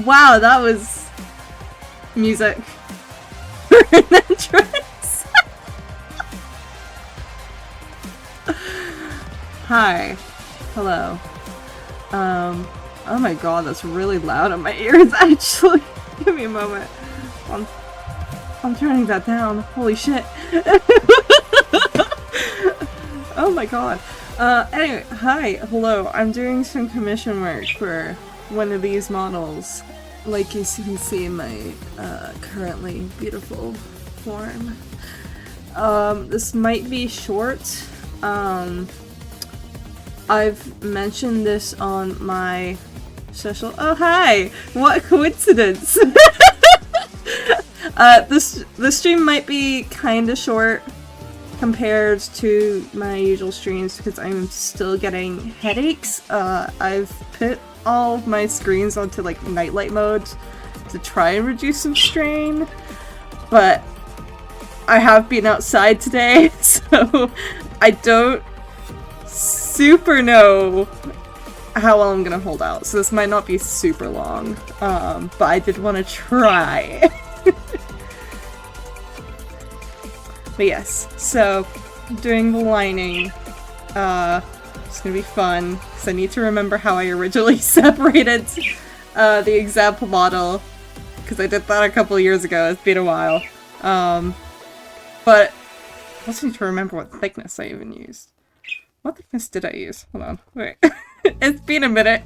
Wow, that was music for an entrance. Hi. Hello. Oh my god, that's really loud in my ears, actually. Give me a moment. I'm turning that down. Holy shit. Oh my god. Anyway, hi, hello. I'm doing some commission work for one of these models. Like you can see in my currently beautiful form. This might be short. I've mentioned this on my social— oh hi! What a coincidence! The stream might be kinda short compared to my usual streams because I'm still getting headaches. I've put all of my screens onto like nightlight mode to try and reduce some strain, but I have been outside today, so I don't super know how well I'm gonna hold out, so this might not be super long, but I did want to try. But yes, so doing the lining, it's gonna be fun, because I need to remember how I originally separated the example model, because I did that a couple of years ago. It's been a while. But I also need to remember what thickness I even used. What thickness did I use? Hold on, wait. It's been a minute.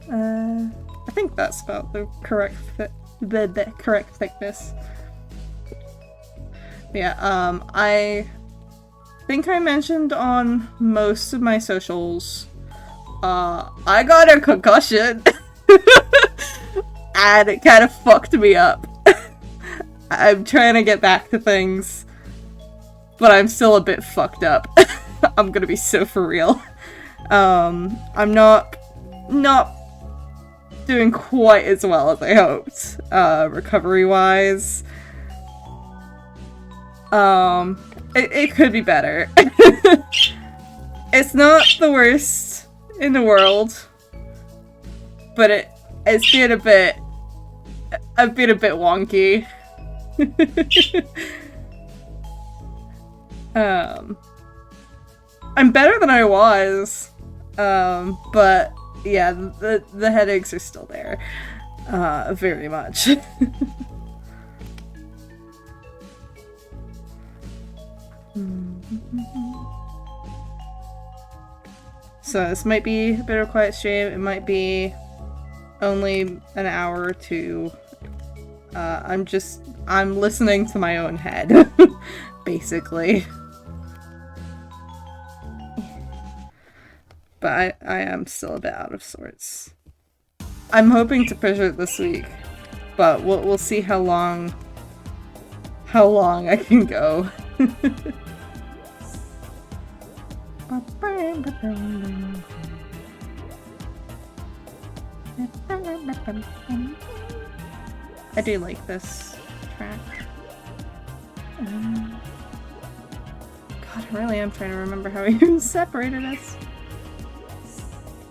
I think that's about the correct the correct thickness. Yeah, I think I mentioned on most of my socials, I got a concussion, and it kind of fucked me up. I'm trying to get back to things, but I'm still a bit fucked up. I'm gonna be so for real. I'm not doing quite as well as I hoped, recovery-wise. It could be better. It's not the worst in the world, but it's been a bit wonky. I'm better than I was, but yeah, the headaches are still there, very much. So this might be a bit of a quiet stream, it might be only an hour or two. I'm listening to my own head, basically. But I am still a bit out of sorts. I'm hoping to push it this week, but we'll see how long I can go. I do like this track. God, I really am trying to remember how I even separated us.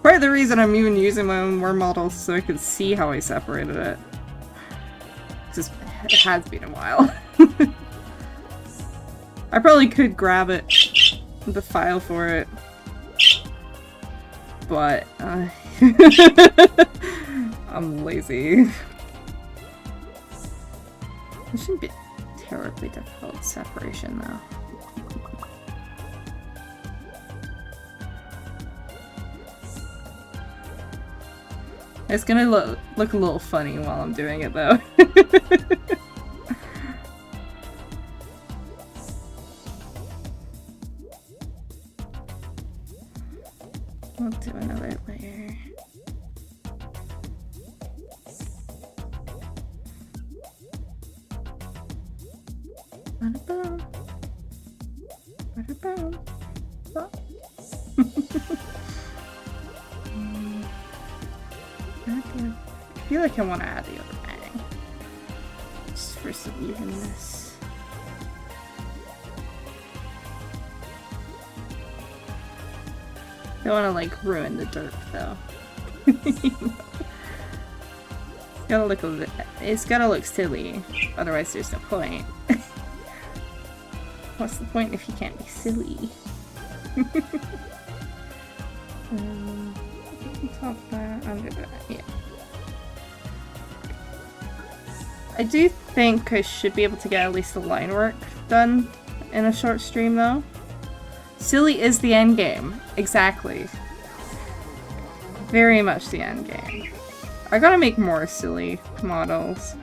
Part of the reason I'm even using my own worm model so I can see how I separated it. It has been a while. I probably could grab it, the file for it, but I'm lazy. It shouldn't be terribly difficult separation though. It's gonna look a little funny while I'm doing it though. We'll do another layer. Ba-da-boom. Ba-da-boom. Oh. I feel like I want to add the other bang. Just for some evenness. Don't want to like ruin the dirt though. It's gotta look silly, otherwise there's no point. What's the point if you can't be silly? Top that, under that, yeah. I do think I should be able to get at least the line work done in a short stream though. Silly is the end game. Exactly. Very much the end game. I gotta make more silly models.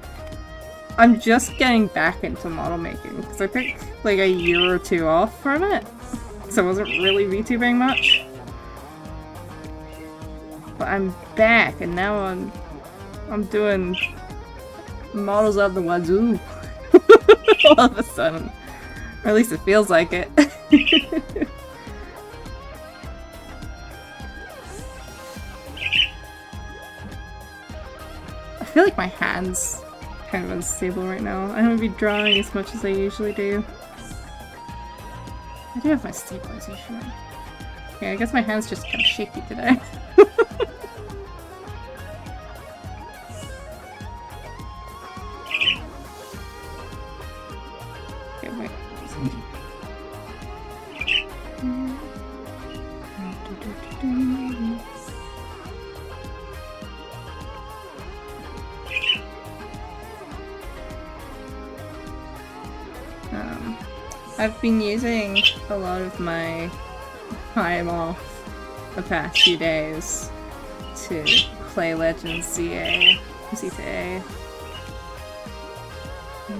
I'm just getting back into model making because I took like a year or two off from it. So I wasn't really VTubing much. But I'm back and now I'm doing models out the wazoo. All of a sudden. Or at least it feels like it. I feel like my hand's kind of unstable right now. I don't be drawing as much as I usually do. I do have my stabilization. Yeah, I guess my hand's just kind of shaky today. Okay, wait. I've been using a lot of my time off the past few days to play Legends ZA.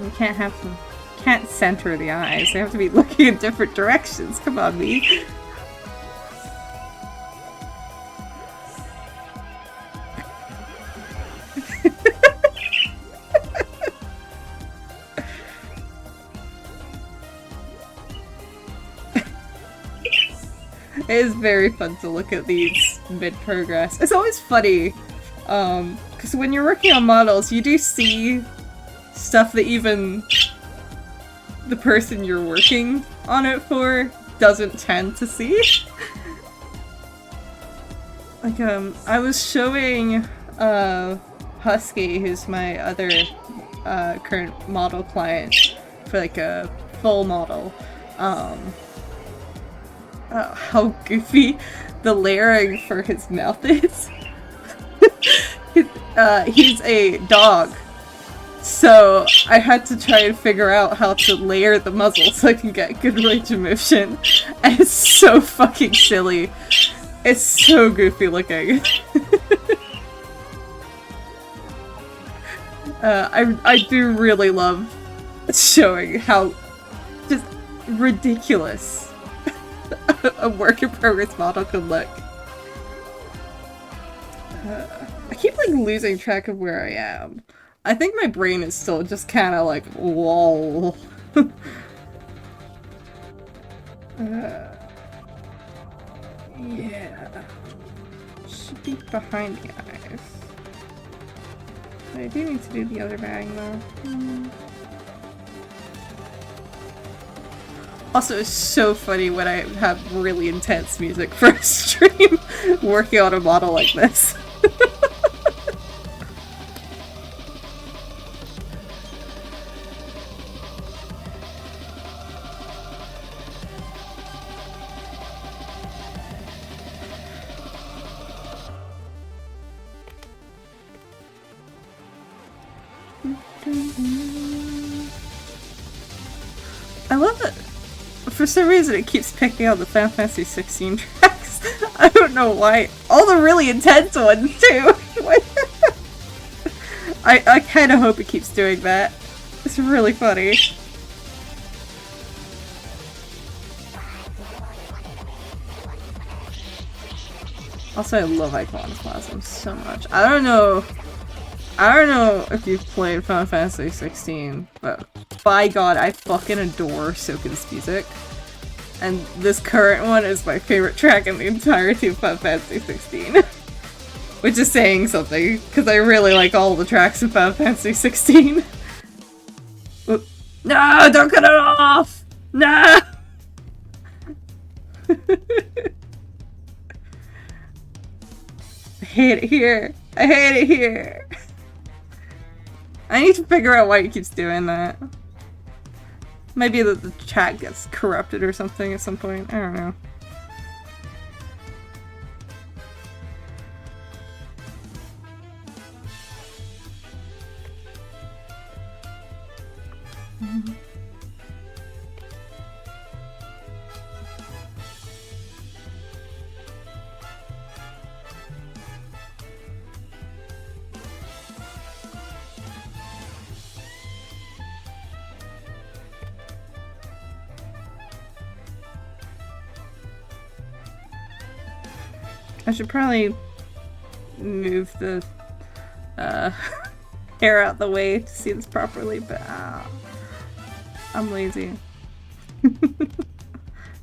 We can't have them. Can't center the eyes. They have to be looking in different directions. Come on, me. It is very fun to look at these mid-progress. It's always funny, because when you're working on models, you do see stuff that even the person you're working on it for doesn't tend to see. Like, I was showing, Husky, who's my other, current model client, for like a full model, how goofy the layering for his mouth is. He's a dog, so I had to try and figure out how to layer the muzzle so I can get good range of motion, and it's so fucking silly. It's so goofy looking. I do really love showing how just ridiculous a work in progress model could look. I keep like losing track of where I am. I think my brain is still just kind of like, lol. Yeah. Should be behind the eyes. I do need to do the other bag though. Also, it's so funny when I have really intense music for a stream working on a model like this. I love it. For some reason it keeps picking out the Final Fantasy 16 tracks. I don't know why. All the really intense ones too. I kind of hope it keeps doing that. It's really funny. Also, I love Iconoclasm so much. I don't know if you've played Final Fantasy 16, but by God, I fucking adore Soken's music. And this current one is my favorite track in the entirety of Final Fantasy 16. Which is saying something, because I really like all the tracks in Final Fantasy 16. No, don't cut it off! No! I hate it here. I hate it here. I need to figure out why he keeps doing that. Maybe the chat gets corrupted or something at some point. I don't know. I should probably move the hair out the way to see this properly, but I'm lazy.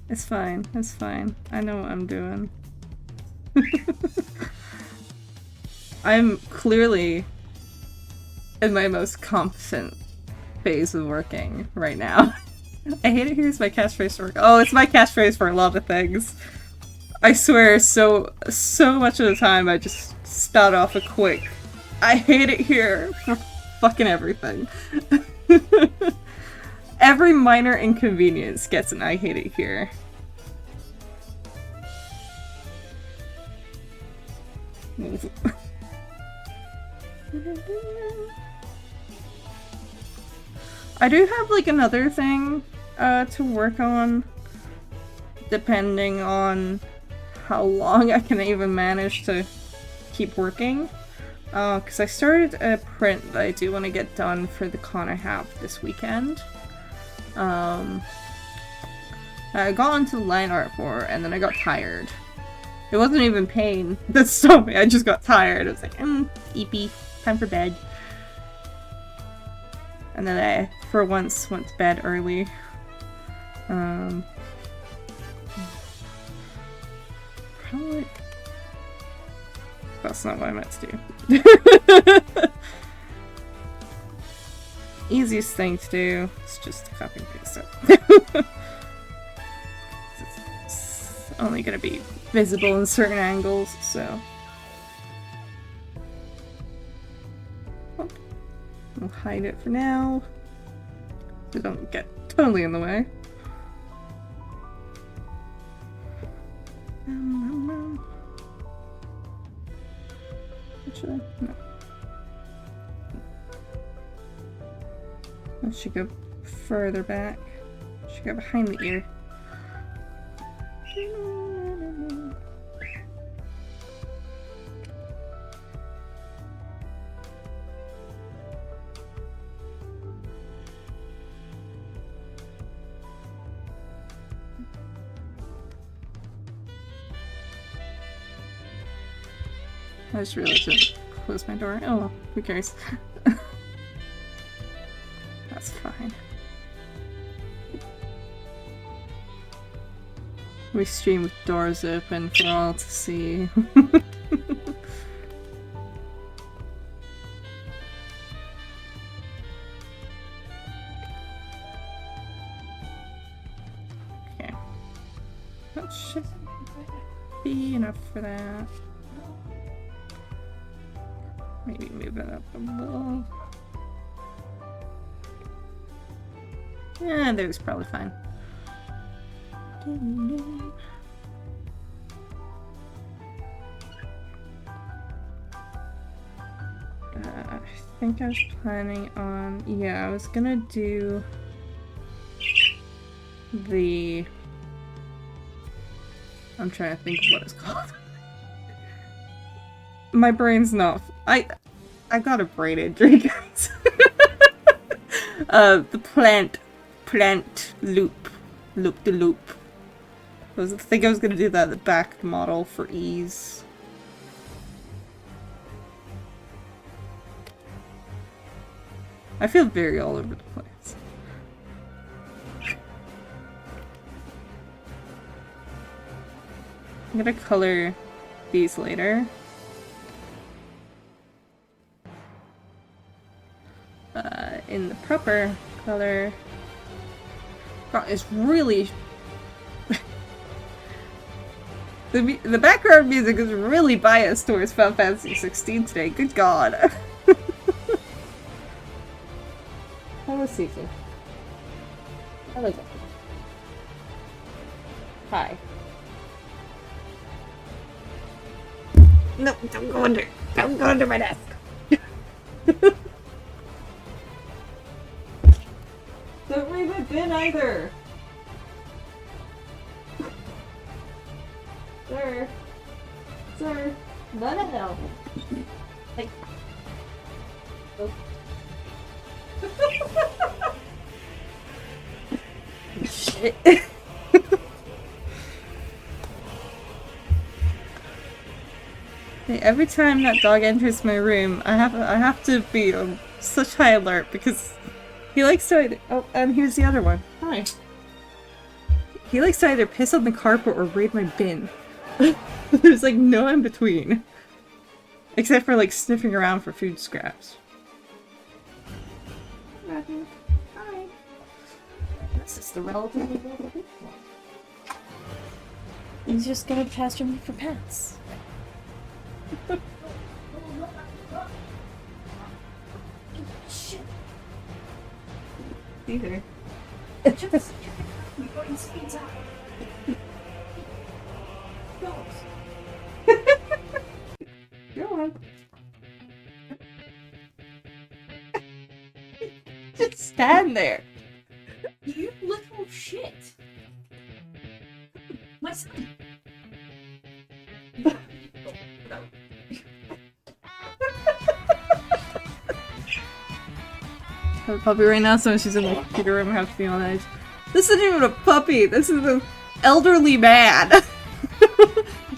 It's fine, it's fine. I know what I'm doing. I'm clearly in my most competent phase of working right now. I hate it here is my catchphrase for work. Oh, it's my catchphrase for a lot of things. I swear, so much of the time I just start off a quick, I hate it here for fucking everything. Every minor inconvenience gets an I hate it here. I do have like another thing to work on, depending on how long I can even manage to keep working. Because I started a print that I do want to get done for the con I have this weekend. I got into line art for, and then I got tired. It wasn't even pain that stopped me, I just got tired. I was like, eepy, time for bed. And then I, for once, went to bed early. Probably... That's not what I meant to do. Easiest thing to do is just to copy and paste it. It's only gonna be visible in certain angles, so... We'll hide it for now, so don't get totally in the way. Actually, no. I should go further back. Should go behind the ear. I just realized to close my door. Oh well, who cares? That's fine. We stream with doors open for all to see. Okay. That should be enough for that. Maybe move it up a little. Yeah, there's probably fine. I think I was planning on... Yeah, I was gonna do the... I'm trying to think of what it's called. My brain's not... I got a brain injury, guys. The plant loop. Loop-de-loop. I think I was gonna do that the back model for ease. I feel very all over the place. I'm gonna color these later. In the proper color. God, it's really... The background music is really biased towards Final Fantasy 16 today. Good god. Hello, Caesar. Hello. Hi. No, don't go under. Don't go under my desk. Don't leave it in either. Sir. Sir. No. Like. Oh. Shit. Every time that dog enters my room, I have to be on such high alert because he likes to either— oh, and here's the other one. Hi. He likes to either piss on the carpet or raid my bin. There's like no in between. Except for like sniffing around for food scraps. Hi. This is the relatively little big one. He's just gonna pasture me for pets. Shit. Either. Just before he speeds out. Go on. Just stand there. You little shit. My son. I have a puppy right now, so she's in the computer room. I have to be on edge. This isn't even a puppy. This is an elderly man.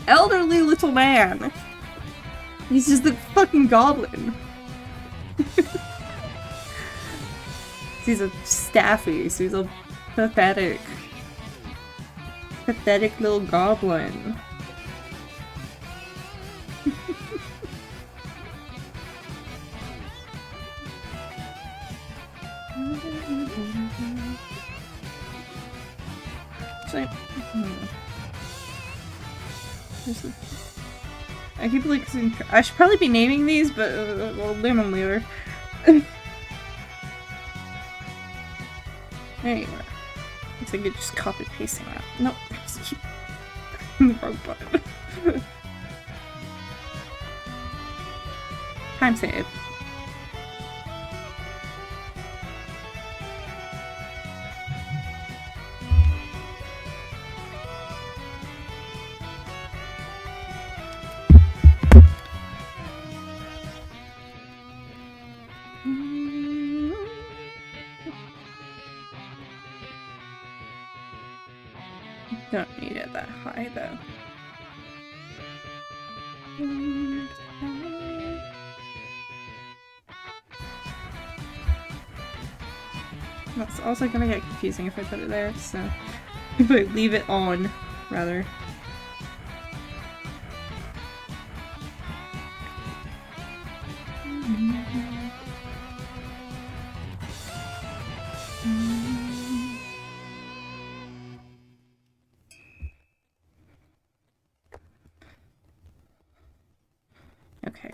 Elderly little man. He's just a fucking goblin. He's a staffy, so he's a pathetic little goblin. So, I keep like I should probably be naming these, but we'll name them later. Anyway, I think I just copy pasting that. Nope, just keep the wrong button. Time save. Don't need it that high though. That's also gonna get confusing if I put it there, so if I leave it on, rather. Okay.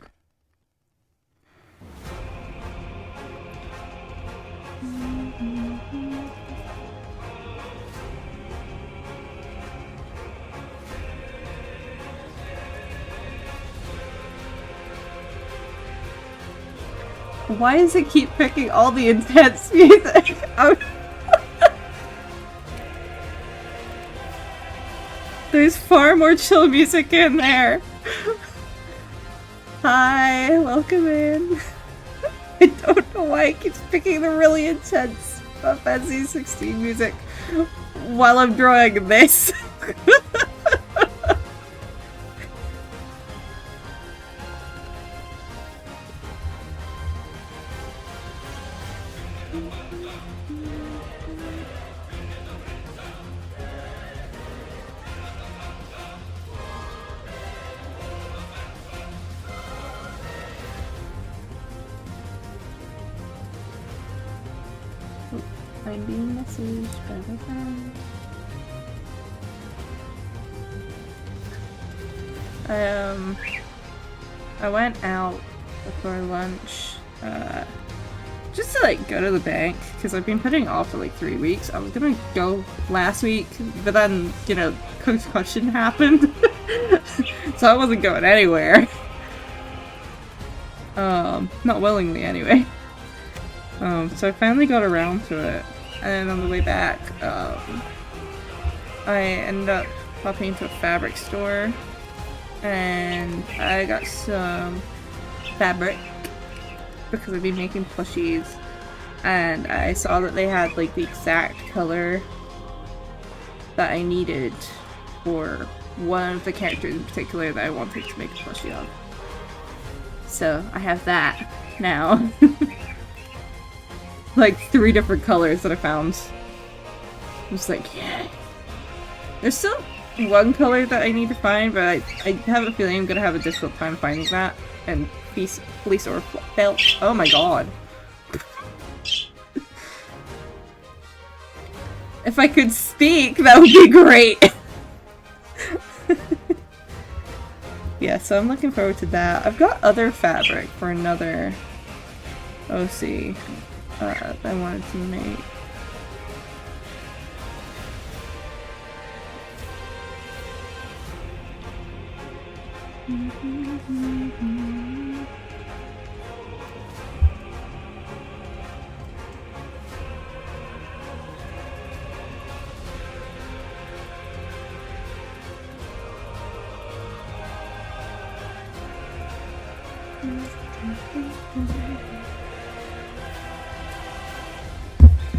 Why does it keep picking all the intense music? There's far more chill music in there. Hi, welcome in. I don't know why it keeps picking the really intense Final Fantasy 16 music while I'm drawing this. I'm being messaged by my friend. I went out before lunch, just to like go to the bank, because I've been putting it off for like 3 weeks. I was gonna go last week, but then, you know, concussion happened. So I wasn't going anywhere. Not willingly anyway. So I finally got around to it, and on the way back, I ended up popping into a fabric store, and I got some fabric because I've been making plushies, and I saw that they had like the exact color that I needed for one of the characters in particular that I wanted to make a plushie of. So I have that now. Like 3 different colors that I found. I'm just like, yeah. There's still one color that I need to find, but I have a feeling I'm gonna have a difficult time finding that. And fleece or felt. Oh my god. If I could speak, that would be great. Yeah, so I'm looking forward to that. I've got other fabric for another OC that I wanted to make.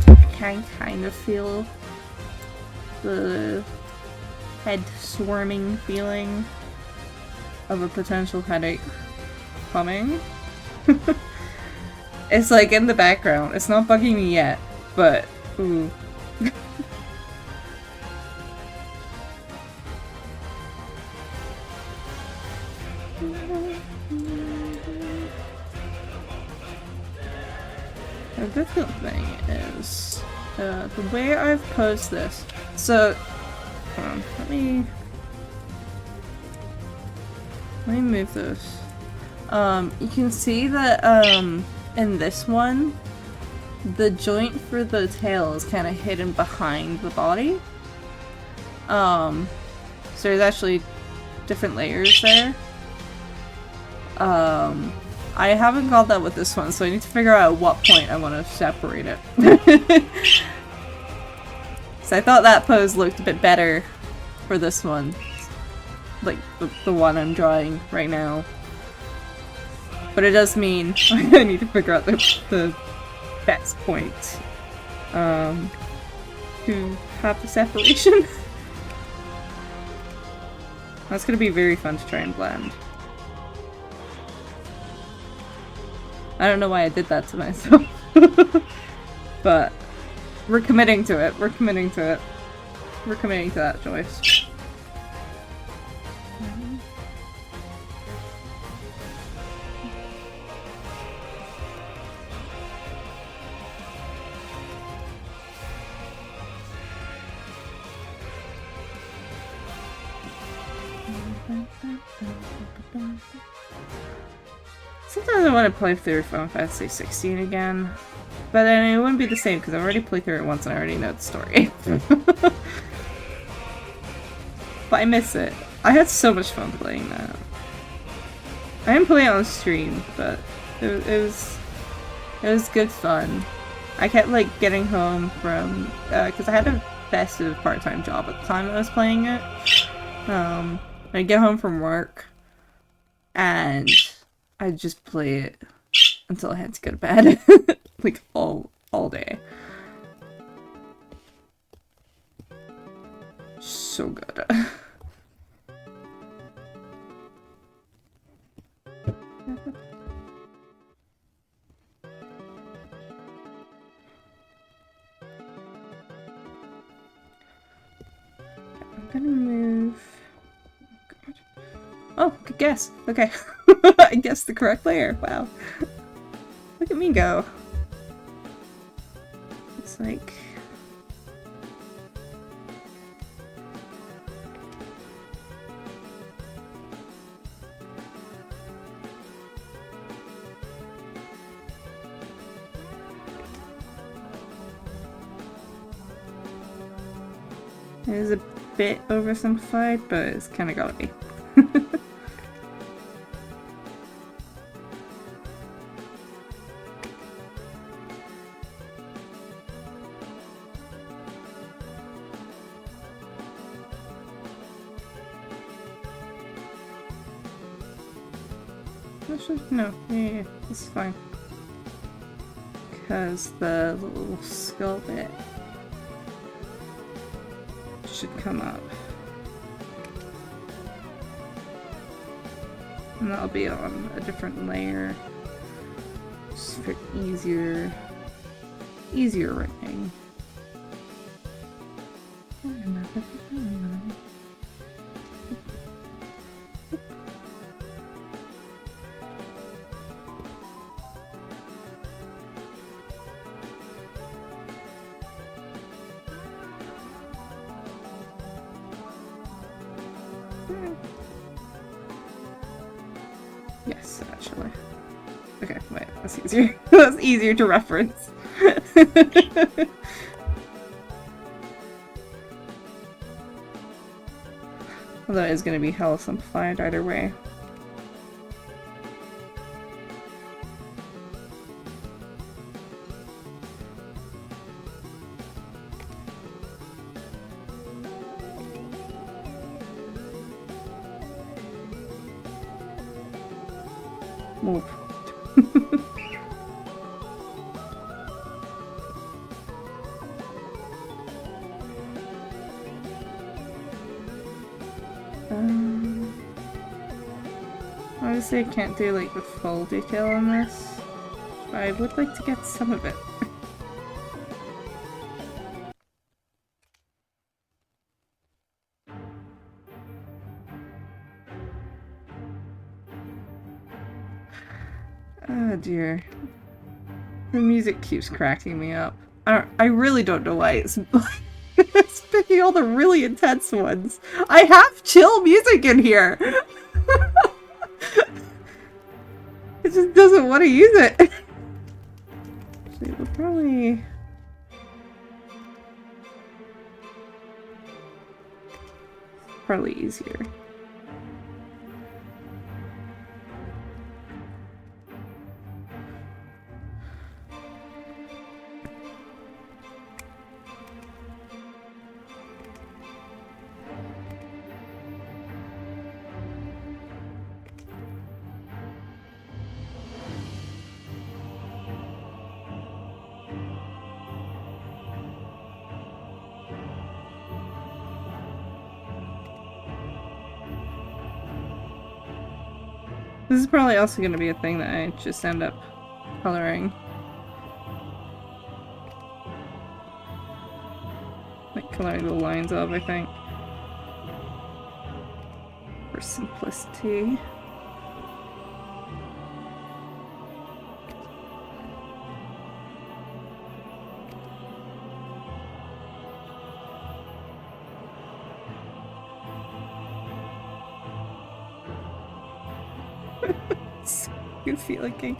I can kind of feel the head swarming feeling of a potential headache coming. It's like in the background. It's not bugging me yet, but ooh. The difficult thing is the way I've posed this. So, hold on, let me move this. You can see that in this one, the joint for the tail is kind of hidden behind the body. So there's actually different layers there. I haven't got that with this one, so I need to figure out at what point I want to separate it. So I thought that pose looked a bit better for this one. Like, the one I'm drawing right now. But it does mean I need to figure out the best point to have the separation. That's gonna be very fun to try and blend. I don't know why I did that to myself. But we're committing to it. We're committing to it. We're committing to that choice. Sometimes I want to play through Final Fantasy 16 again, but then it wouldn't be the same because I've already played through it once and I already know the story. But I miss it. I had so much fun playing that. I didn't play it on stream, but it was good fun. I kept like getting home from because I had a festive part-time job at the time that I was playing it. I'd get home from work and I'd just play it until I had to go to bed. Like all day. So good. I'm gonna move. Oh, good guess. Okay. I guessed the correct layer. Wow. Look at me go. It's like... It is a bit oversimplified, but it's kind of gotta be. Actually, no, yeah, this is fine. Because the little skull bit should come up. And that'll be on a different layer. Just for easier writing. Yes, actually. Okay, wait, that's easier. That's easier to reference. Although it is going to be hella simplified either way. Move. Obviously I can't do like the full detail on this, but I would like to get some of it. Oh dear. The music keeps cracking me up. I really don't know why it's it's picking all the really intense ones. I have chill music in here! It just doesn't want to use it. Actually, we'll probably easier. This is probably also going to be a thing that I just end up coloring. Like coloring the lines of, I think. For simplicity. So goofy looking.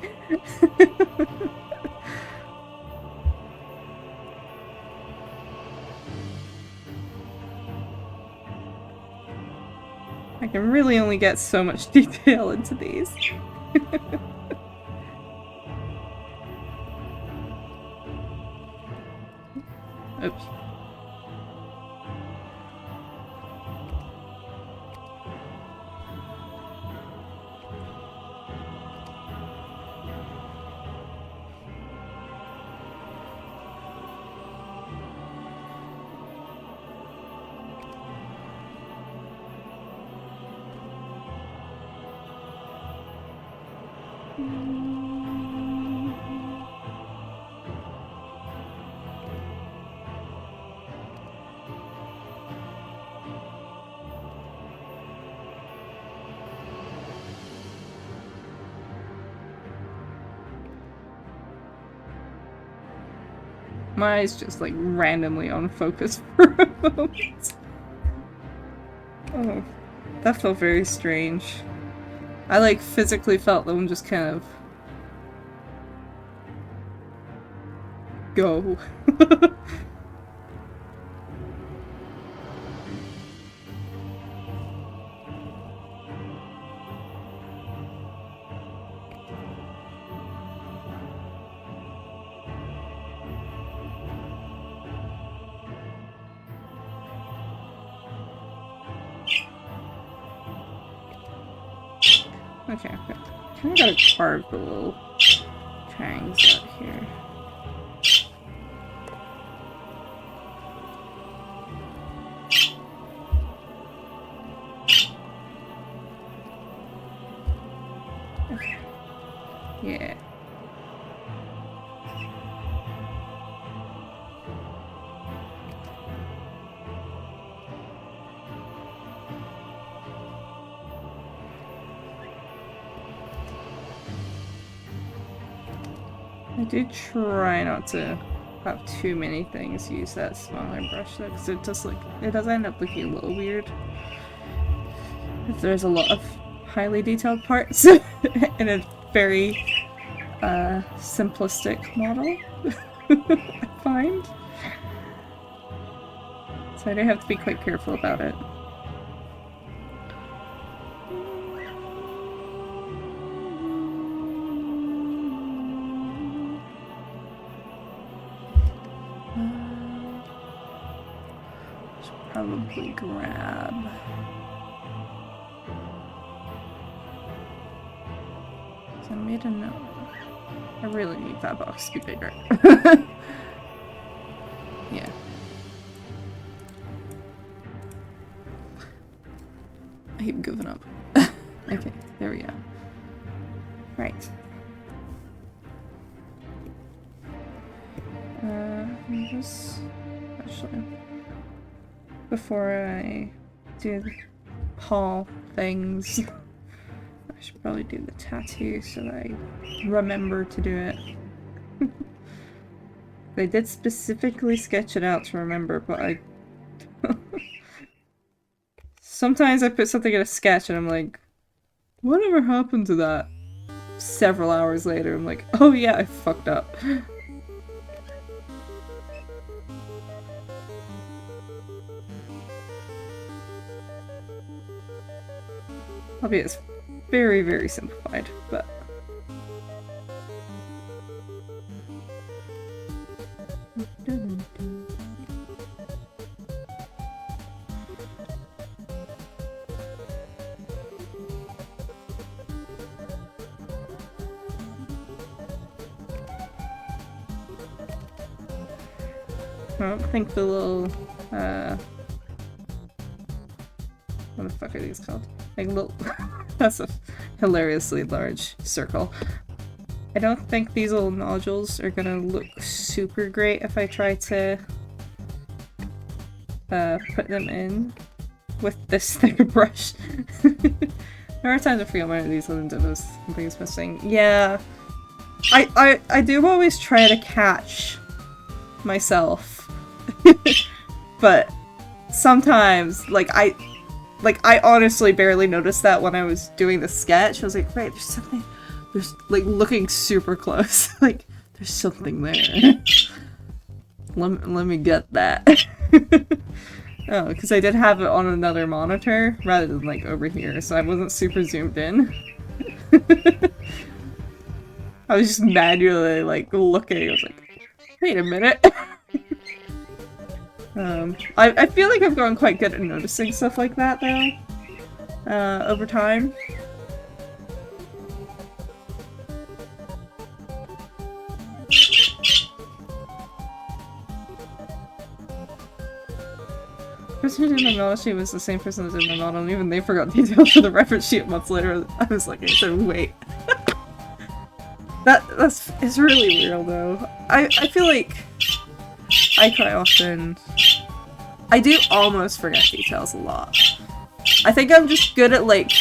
I can really only get so much detail into these. Oops. My eyes just like randomly on focus for a moment. Oh, that felt very strange. I like physically felt them just kind of go. Okay, kind of gotta carve the little fangs out here. Okay. Yeah. I do try not to have too many things use that smaller brush though, because it does end up looking a little weird. If there's a lot of highly detailed parts in a very simplistic model, I find. So I do have to be quite careful about it. Probably grab. So I made a note. I really need that box to be bigger. Yeah. I keep giving up. Okay, there we go. Right. Just actually. Before I do the paw things, I should probably do the tattoo so that I remember to do it. They did specifically sketch it out to remember, but I... Sometimes I put something in a sketch and I'm like, whatever happened to that? Several hours later, I'm like, oh yeah, I fucked up. Albeit it's very, very simplified, but... I don't think the little, what the fuck are these called? Like little... That's a hilariously large circle. I don't think these little nodules are gonna look super great if I try to put them in with this thicker brush. There are times I forget one of these little dinos, something's missing. Yeah, I do always try to catch myself, but sometimes, like I honestly barely noticed that when I was doing the sketch. I was like, right, there's like looking super close. Like, there's something there. Let me get that. Oh, because I did have it on another monitor rather than like over here, so I wasn't super zoomed in. I was just manually like looking. I was like, wait a minute. I feel like I've gotten quite good at noticing stuff like that though, over time. The person who did my model sheet was the same person that did my model, and even they forgot details for the reference sheet months later. I was like, so wait. It's really real though. I feel like I quite often... I do almost forget details a lot. I think I'm just good at, like,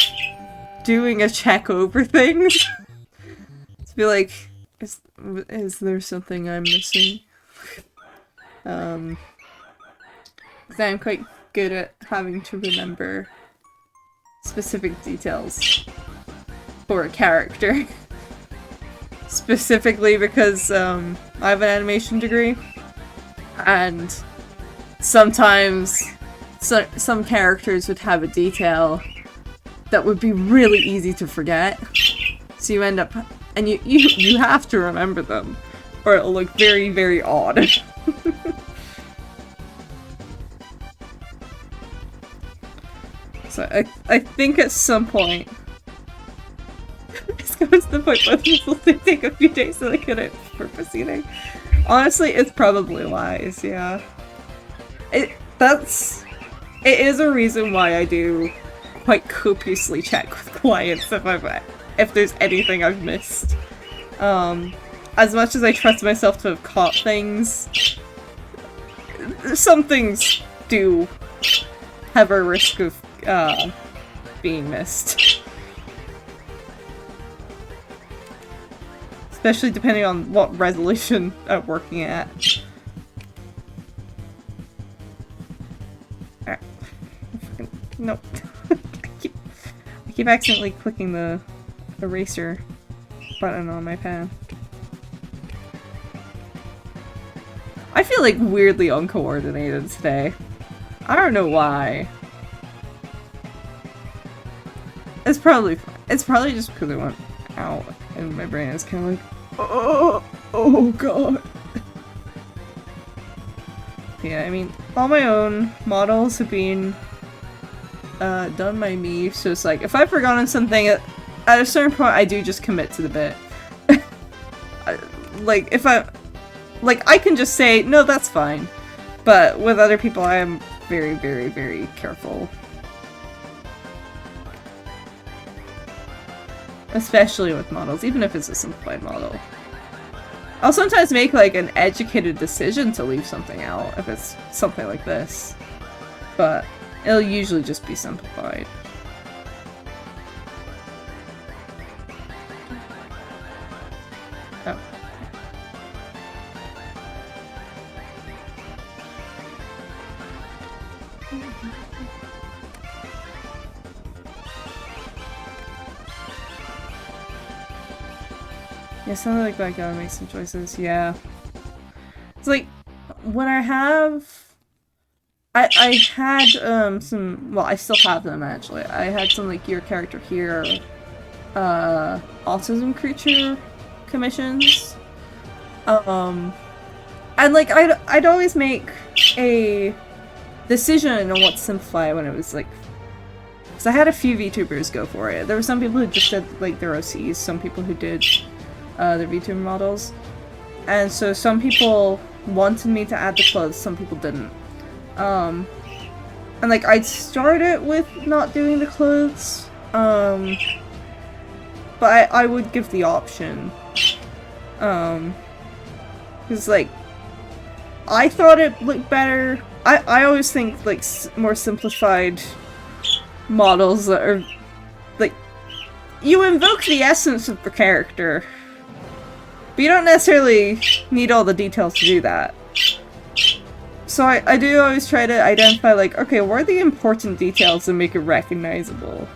doing a check over things. To be like, is there something I'm missing? Because I'm quite good at having to remember specific details for a character. Specifically because, I have an animation degree. And sometimes some characters would have a detail that would be really easy to forget. So you end up, and you have to remember them, or it'll look very, very odd. So I think at some point gotten to the point where people take a few days so they couldn't for proceeding. Honestly, it's probably wise, yeah. It is a reason why I do quite copiously check with clients if there's anything I've missed. As much as I trust myself to have caught things, some things do have a risk of being missed. Especially depending on what resolution I'm working at. Alright. Nope. I keep accidentally clicking the eraser button on my pad. I feel like weirdly uncoordinated today. I don't know why. It's probably just because I went out and my brain is kind of like, oh god. Yeah, I mean, all my own models have been done by me, so it's like, if I've forgotten something at a certain point, I do just commit to the bit. Like, I can just say, no, that's fine. But with other people, I am very, very, very careful. Especially with models, even if it's a simplified model. I'll sometimes make, like, an educated decision to leave something out, if it's something like this. But it'll usually just be simplified. Oh. Yeah, something like that, I gotta make some choices, yeah. It's like, when I have... I had, some... Well, I still have them, actually. I had some, like, your character here, autism creature commissions. And, like, I'd always make a decision on what to simplify when it was, like... Because I had a few VTubers go for it. There were some people who just did, like, their OCs, some people who did their VTuber models. And so some people wanted me to add the clothes, some people didn't. And like, I'd start it with not doing the clothes, but I would give the option. Because like, I thought it looked better. I always think like more simplified models that are like, you invoke the essence of the character, but you don't necessarily need all the details to do that. So I do always try to identify, like, okay, what are the important details that make it recognizable?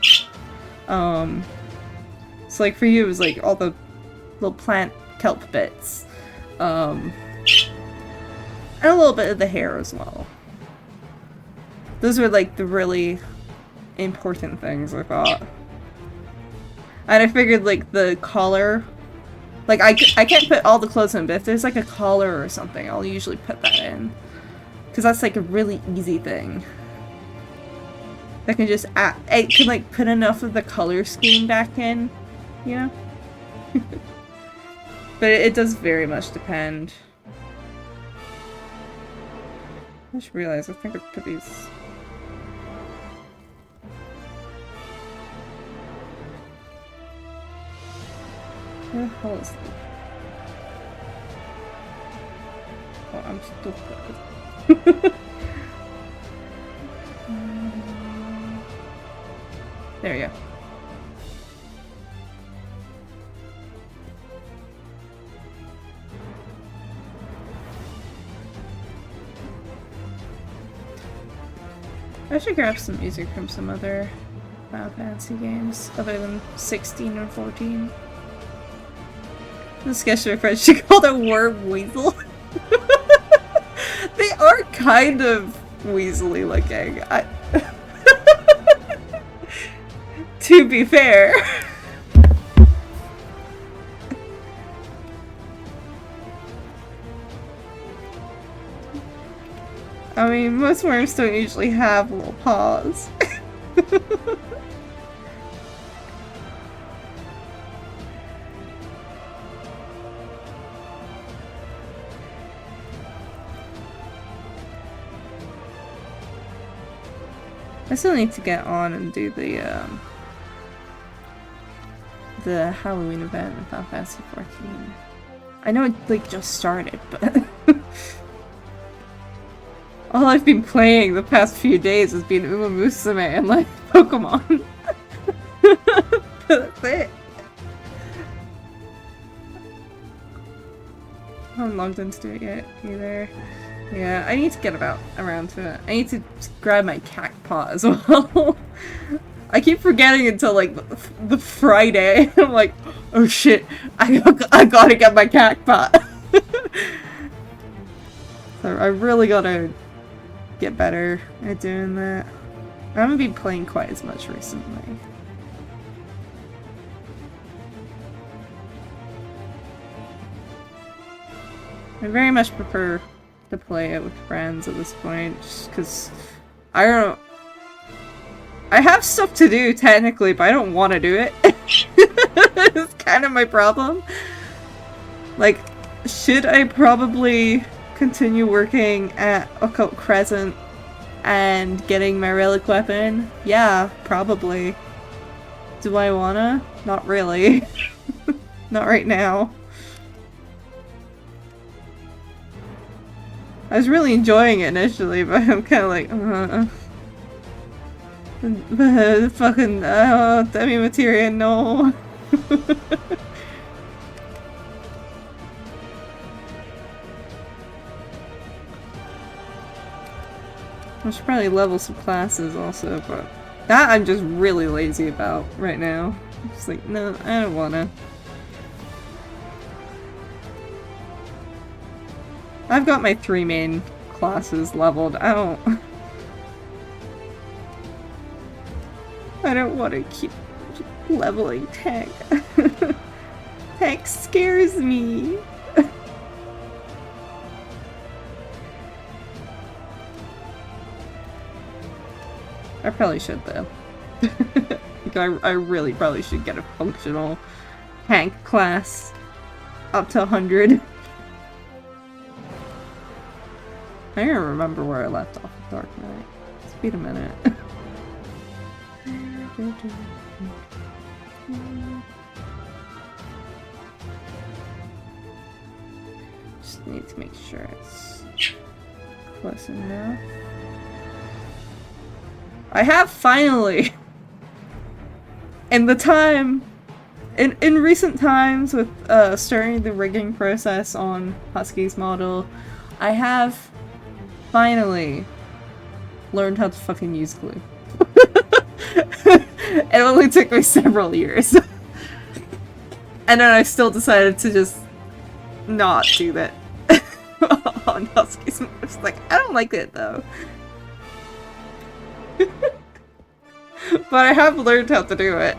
So like for you, it was like all the little plant kelp bits. And a little bit of the hair as well. Those were like the really important things, I thought. And I figured like the collar, like I can't put all the clothes in, but if there's like a collar or something, I'll usually put that in. Because that's like a really easy thing. I can just add, I can like put enough of the color scheme back in, you know? But it does very much depend. I just realized, I think I put these... Where the hell is this? Oh, I'm stupid. There you go. I should grab some music from some other Final Fantasy games, other than 16 and 14. The sketch of French, she called a worm weasel. They are kind of weaselly looking. To be fair. I mean, most worms don't usually have little paws. I still need to get on and do the Halloween event in Final Fantasy XIV. I know it like just started, but all I've been playing the past few days has been Uma Musume and like Pokemon. That's it. I haven't logged into it yet either. Yeah, I need to get around to it. I need to grab my Cactpot as well. I keep forgetting until like the Friday. I'm like, oh shit, I gotta get my Cactpot. So I really gotta get better at doing that. I haven't been playing quite as much recently. I very much prefer to play it with friends at this point, just because I don't. I have stuff to do technically, but I don't want to do it. It's kind of my problem. Like, should I probably continue working at Occult Crescent and getting my relic weapon? Yeah, probably. Do I wanna? Not really. Not right now. I was really enjoying it initially, but I'm kind of like, fucking, Demi-Materia, no. I should probably level some classes also, but that I'm just really lazy about right now. I'm just like, no, I don't wanna. I've got my 3 main classes leveled. I don't want to keep leveling tech. Tech scares me. I probably should though. I really probably should get a functional tank class up to 100. I don't remember where I left off with Dark Knight. It's been a minute. Just need to make sure it's close enough. I have finally, in recent times with starting the rigging process on Husky's model, I have finally learned how to fucking use glue. It only took me several years. And then I still decided to just not do that on Husky's. I was like, I don't like it though. But I have learned how to do it.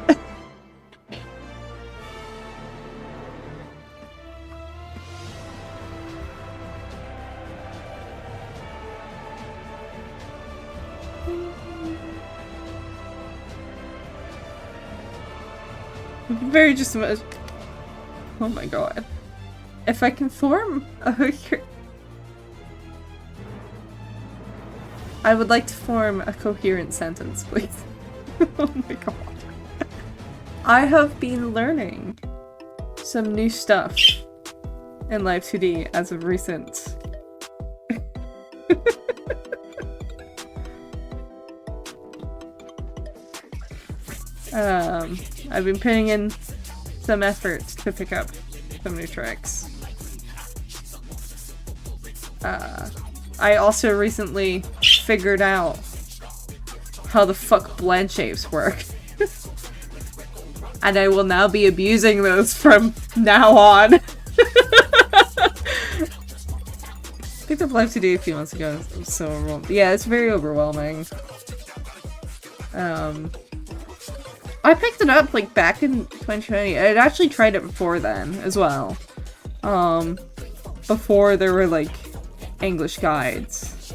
Very just much. Oh my god. If I can form a I would like to form a coherent sentence, please. Oh my god. I have been learning some new stuff in Live 2D as of recent. I've been putting in some effort to pick up some new tricks. I also recently figured out how the fuck blend shapes work. And I will now be abusing those from now on. I picked up Live 2D a few months ago. It was so overwhelming. Yeah, it's very overwhelming. I picked it up like back in 2020. I had actually tried it before then as well. Before there were like English guides.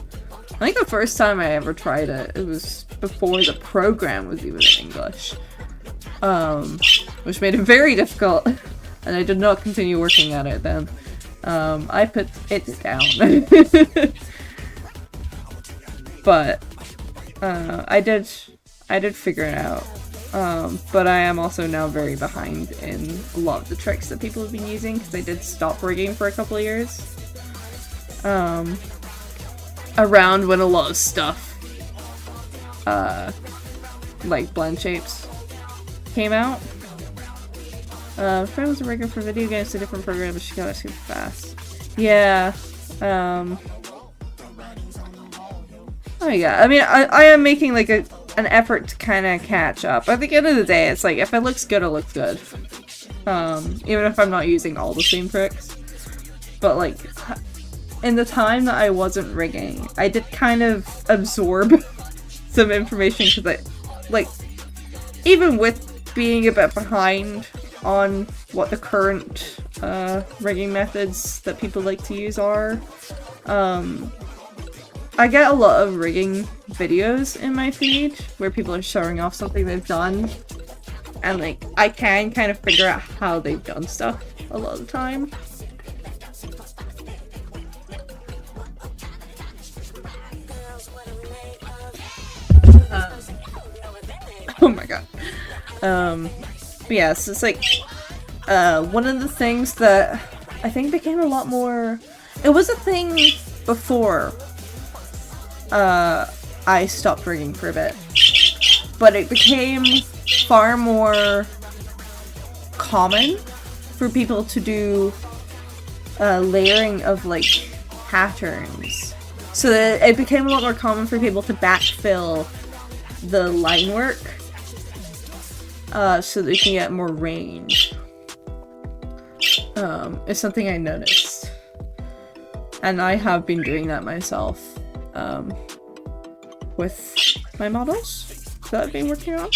I think the first time I ever tried it, it was before the program was even in English. Which made it very difficult. And I did not continue working at it then. I put it down. But I did figure it out. But I am also now very behind in a lot of the tricks that people have been using, because I did stop rigging for a couple of years. Around when a lot of stuff, like blend shapes, came out. Friend was a rigger for video games, a different program, but she got it super fast. Yeah, oh yeah, I mean, I am making like an effort to kind of catch up. At the end of the day, it's like, if it looks good, it looks good. Even if I'm not using all the same tricks. But like, in the time that I wasn't rigging, I did kind of absorb some information, because like, even with being a bit behind on what the current rigging methods that people like to use are, I get a lot of rigging videos in my feed where people are showing off something they've done, and like, I can kind of figure out how they've done stuff a lot of the time. Oh my god. But yeah, so it's like, one of the things that I think became a lot more... It was a thing before I stopped rigging for a bit, but it became far more common for people to do layering of like patterns. So that it became a lot more common for people to backfill the line work so that you can get more range. It's something I noticed. And I have been doing that myself with my models that I've been working on.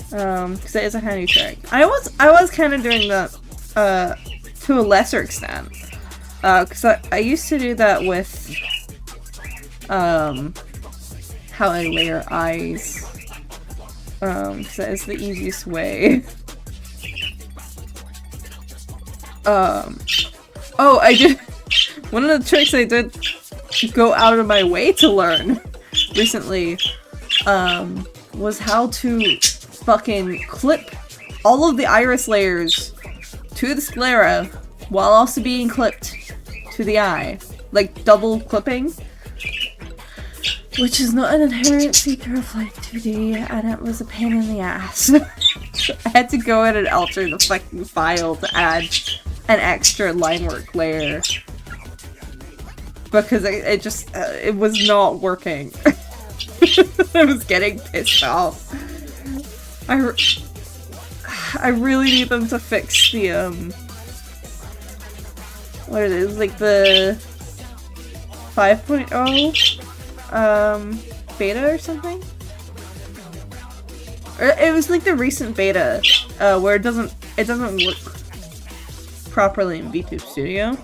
Because it is a handy trick. I was kind of doing that to a lesser extent. Because I used to do that with how I layer eyes. Because that is the easiest way. Oh, I did. One of the tricks I did go out of my way to learn recently was how to fucking clip all of the iris layers to the sclera while also being clipped to the eye. Like double clipping. Which is not an inherent feature of like 2D, and it was a pain in the ass. I had to go in and alter the fucking file to add an extra line work layer. Because it just, it was not working. I was getting pissed off. I really need them to fix the, what it is, like the 5.0 beta or something? Or it was like the recent beta, where it doesn't work properly in VTube Studio.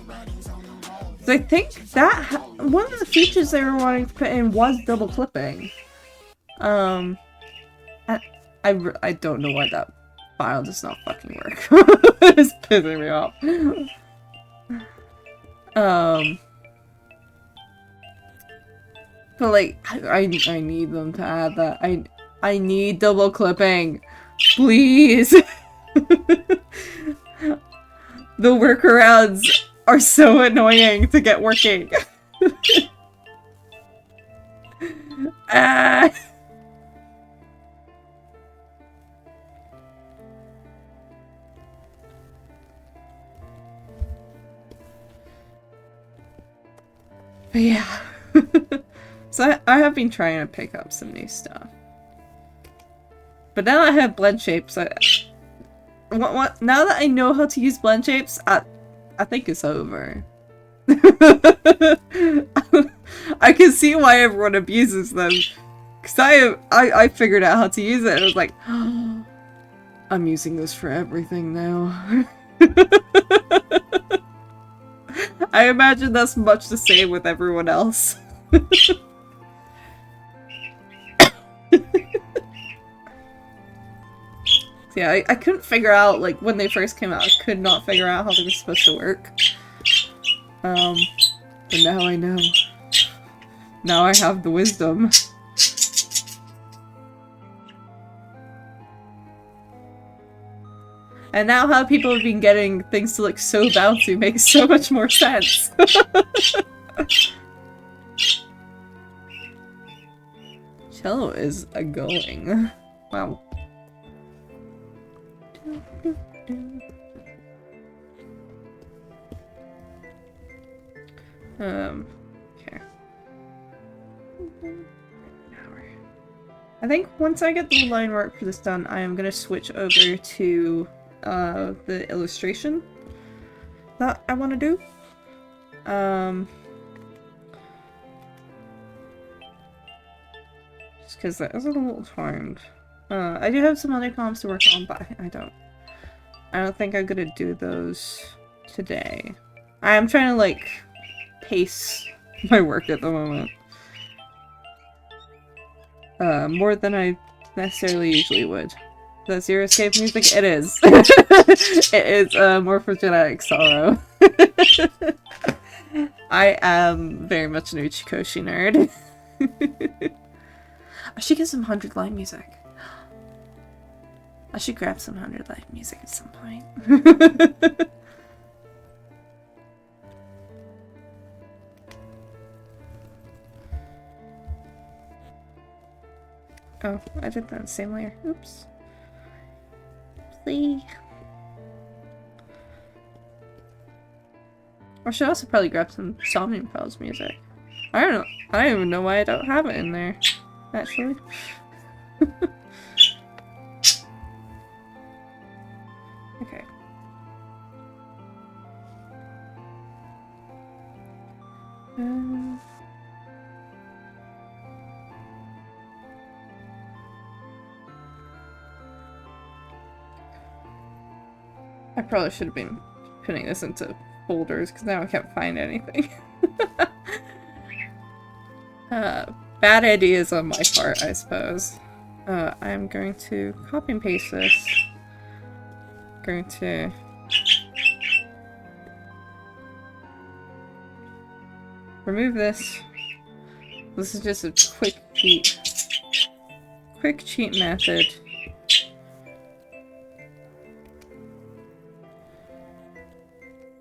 So I think that one of the features they were wanting to put in was double clipping. I don't know why that file does not fucking work. It's pissing me off. But like, I need them to add that. I need double clipping. Please! The workarounds are so annoying to get working. Ah! But yeah. So I have been trying to pick up some new stuff. But now that I have blend shapes, now that I know how to use blend shapes, I think it's over. I can see why everyone abuses them. Because I figured out how to use it and I was like, oh, I'm using this for everything now. I imagine that's much the same with everyone else. Yeah, I couldn't figure out, like, when they first came out, I could not figure out how they were supposed to work. But now I know. Now I have the wisdom. And now how people have been getting things to look so bouncy makes so much more sense. Cello is a going. Wow. Okay. I think once I get the line work for this done, I am gonna switch over to the illustration that I want to do. Just because that is a little timed. I do have some other comps to work on, but I don't think I'm gonna do those today. I am trying to like pace my work at the moment. More than I necessarily usually would. Is that Zero Escape music? It is. It is Morphogenetic Sorrow. I am very much an Uchikoshi nerd. I should get some 100 Line music. I should grab some 100 Line music at some point. Oh, I did that in the same layer. Oops. Please. I should also probably grab some Somniumfel's music. I don't know. I don't even know why I don't have it in there, actually. Okay. I probably should have been putting this into folders because now I can't find anything. Bad ideas on my part, I suppose. I'm going to copy and paste this. Going to remove this. This is just a quick cheat method.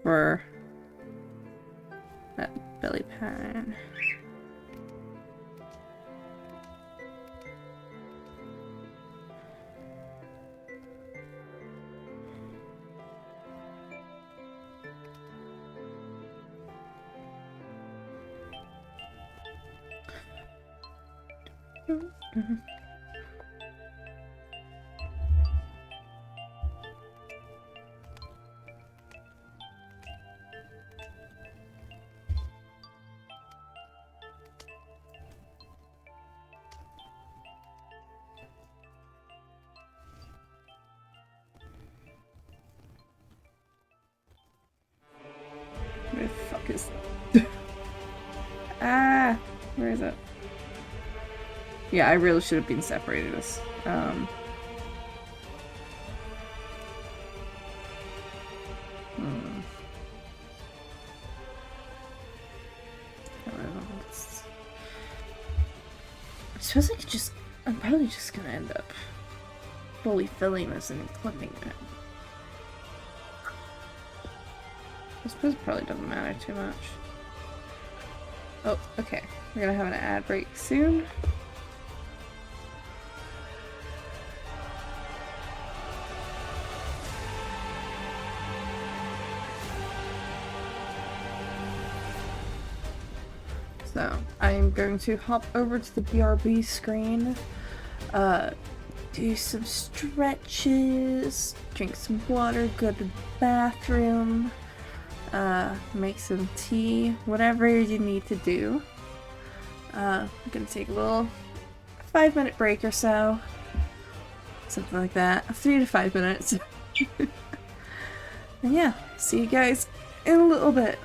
For that belly pattern. Where the fuck is that? Ah! Where is it? Yeah, I really should have been separating this. I suppose I could just... I'm probably just gonna end up fully filling this and clipping it. I suppose it probably doesn't matter too much. Oh, okay. We're gonna have an ad break soon. So, I'm going to hop over to the BRB screen, do some stretches, drink some water, go to the bathroom, make some tea, whatever you need to do. I'm gonna take a little 5-minute break or so. Something like that. 3 to 5 minutes. And yeah, see you guys in a little bit.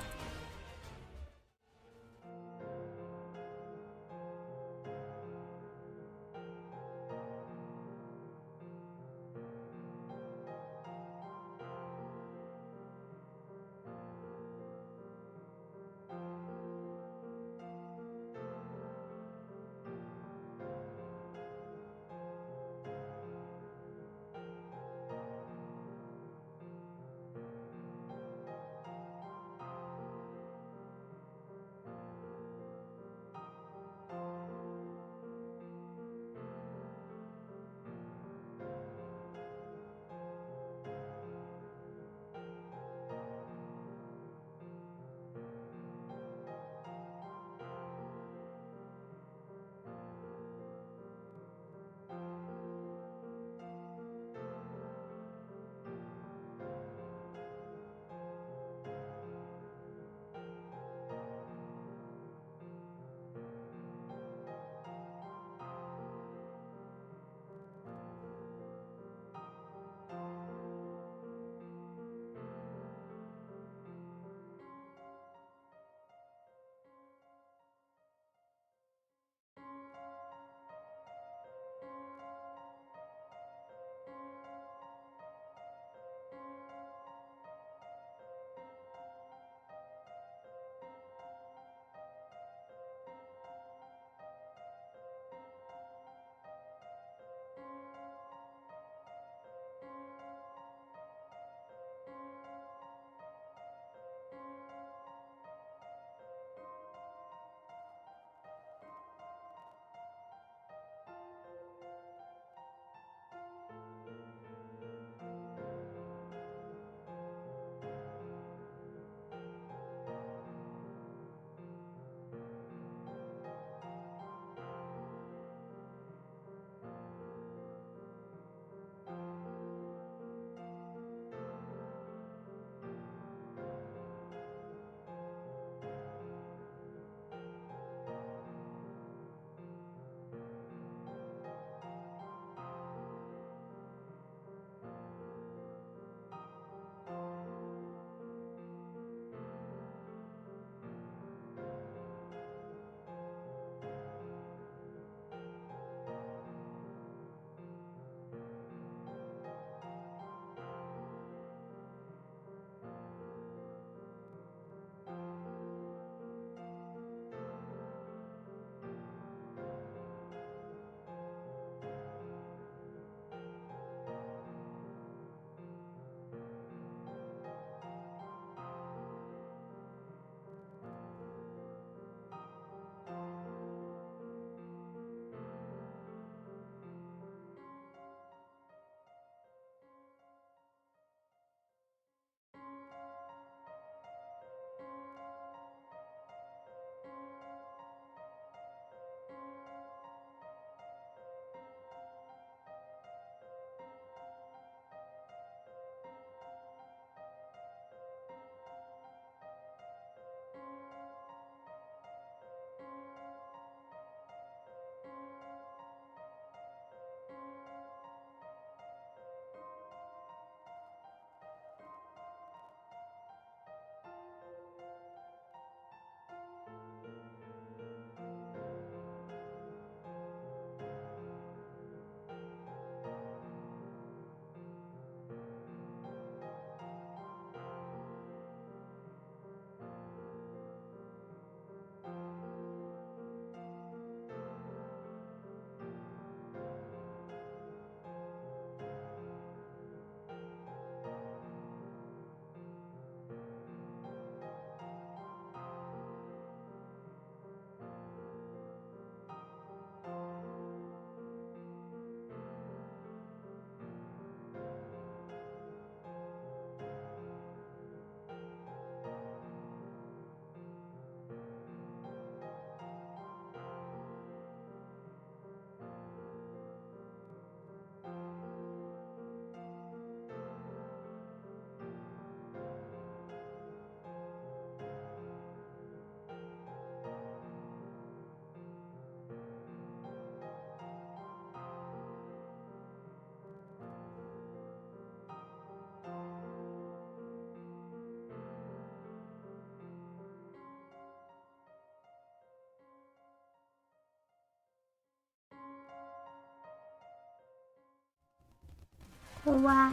Wow.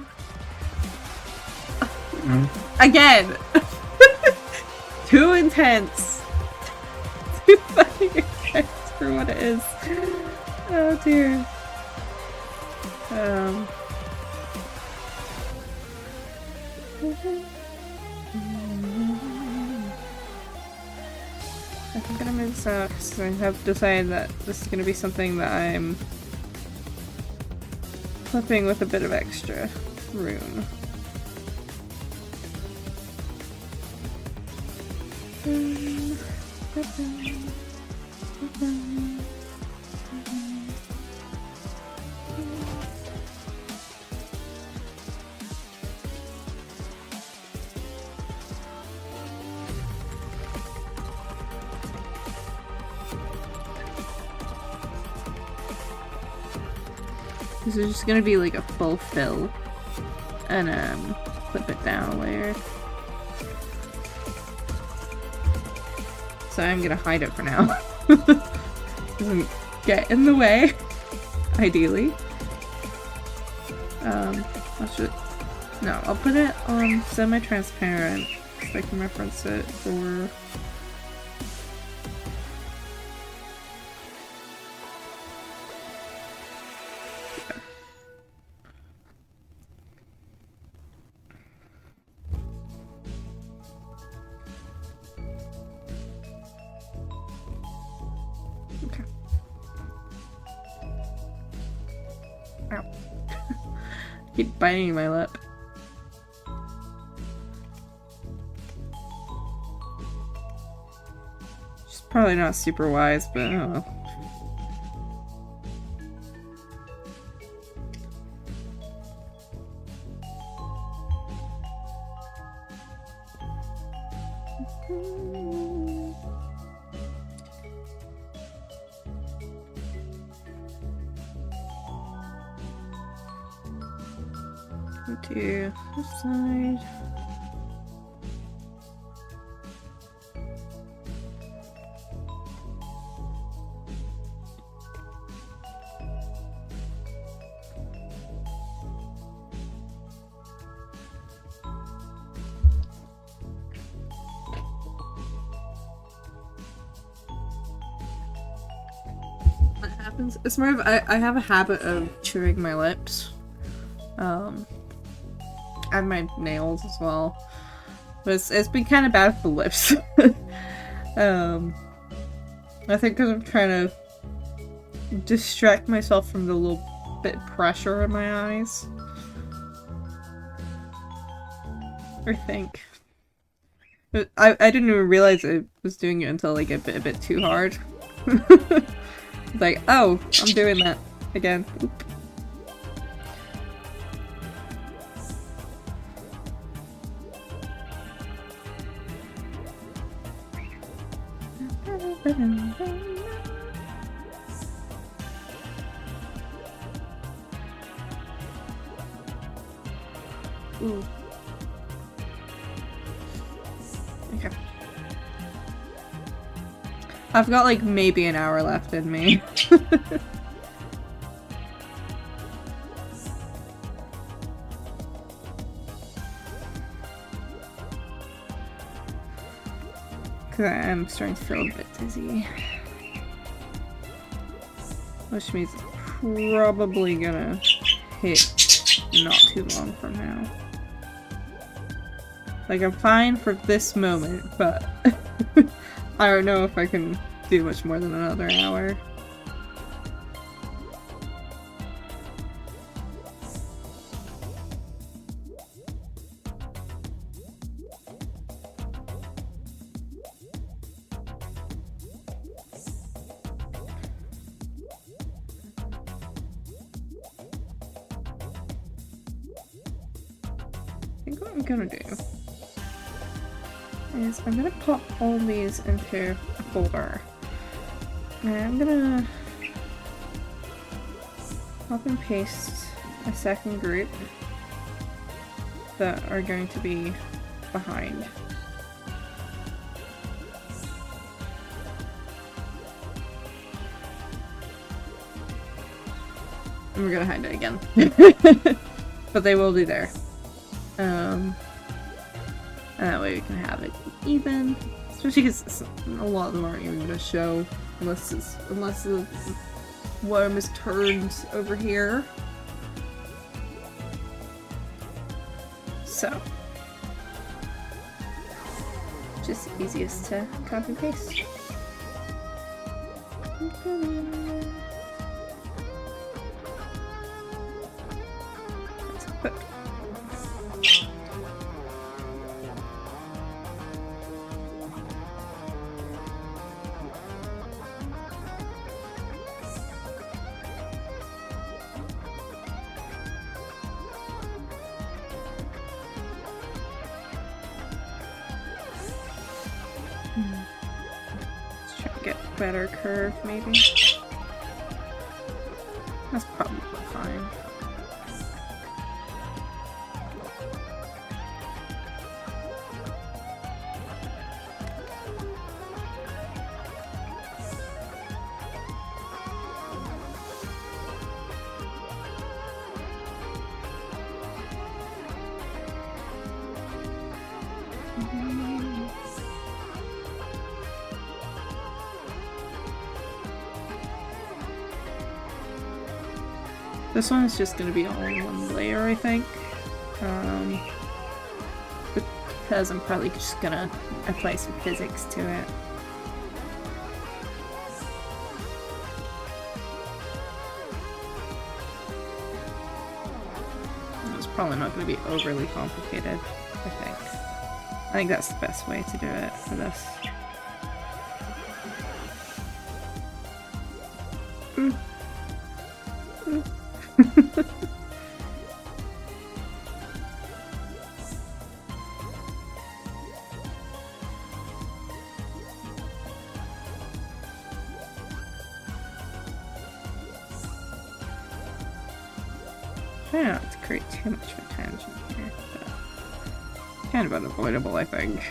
Again! Too intense! Too fucking intense for what it is. Oh dear. I think I'm gonna move this out because I have decided that this is gonna be something that I'm flipping with a bit of extra room. This is just gonna be like a full fill and flip it down a layer. So I'm gonna hide it for now. Doesn't get in the way, ideally. I'll put it on semi-transparent so I can reference it for. Keep biting my lip. She's probably not super wise, but I don't know. To this side. What happens? It's more of I have a habit of chewing my lips. And my nails as well. But it's been kind of bad with the lips. I think because I'm trying to distract myself from the little bit of pressure in my eyes. I think. I didn't even realize I was doing it until like a bit too hard. Like, oh, I'm doing that again. Oop. Ooh. Okay. I've got like maybe an hour left in me. Because I am starting to feel a bit dizzy. Which means it's probably gonna hit not too long from now. Like, I'm fine for this moment, but I don't know if I can do much more than another hour. I think what I'm gonna do is I'm gonna pop all these into a folder. And I'm gonna copy and paste a second group that are going to be behind. And we're gonna hide it again. but they will be there. And that way we can have it even. Especially because a lot of them aren't even gonna show unless the worm is turned over here. So, just easiest to copy paste. That's quick. Let's try to get a better curve, maybe. That's probably fine. This one is just going to be all in one layer, I think. Because I'm probably just going to apply some physics to it. It's probably not going to be overly complicated, I think. I think that's the best way to do it for this. Try not to create too much of a tangent here, but kind of unavoidable, I think.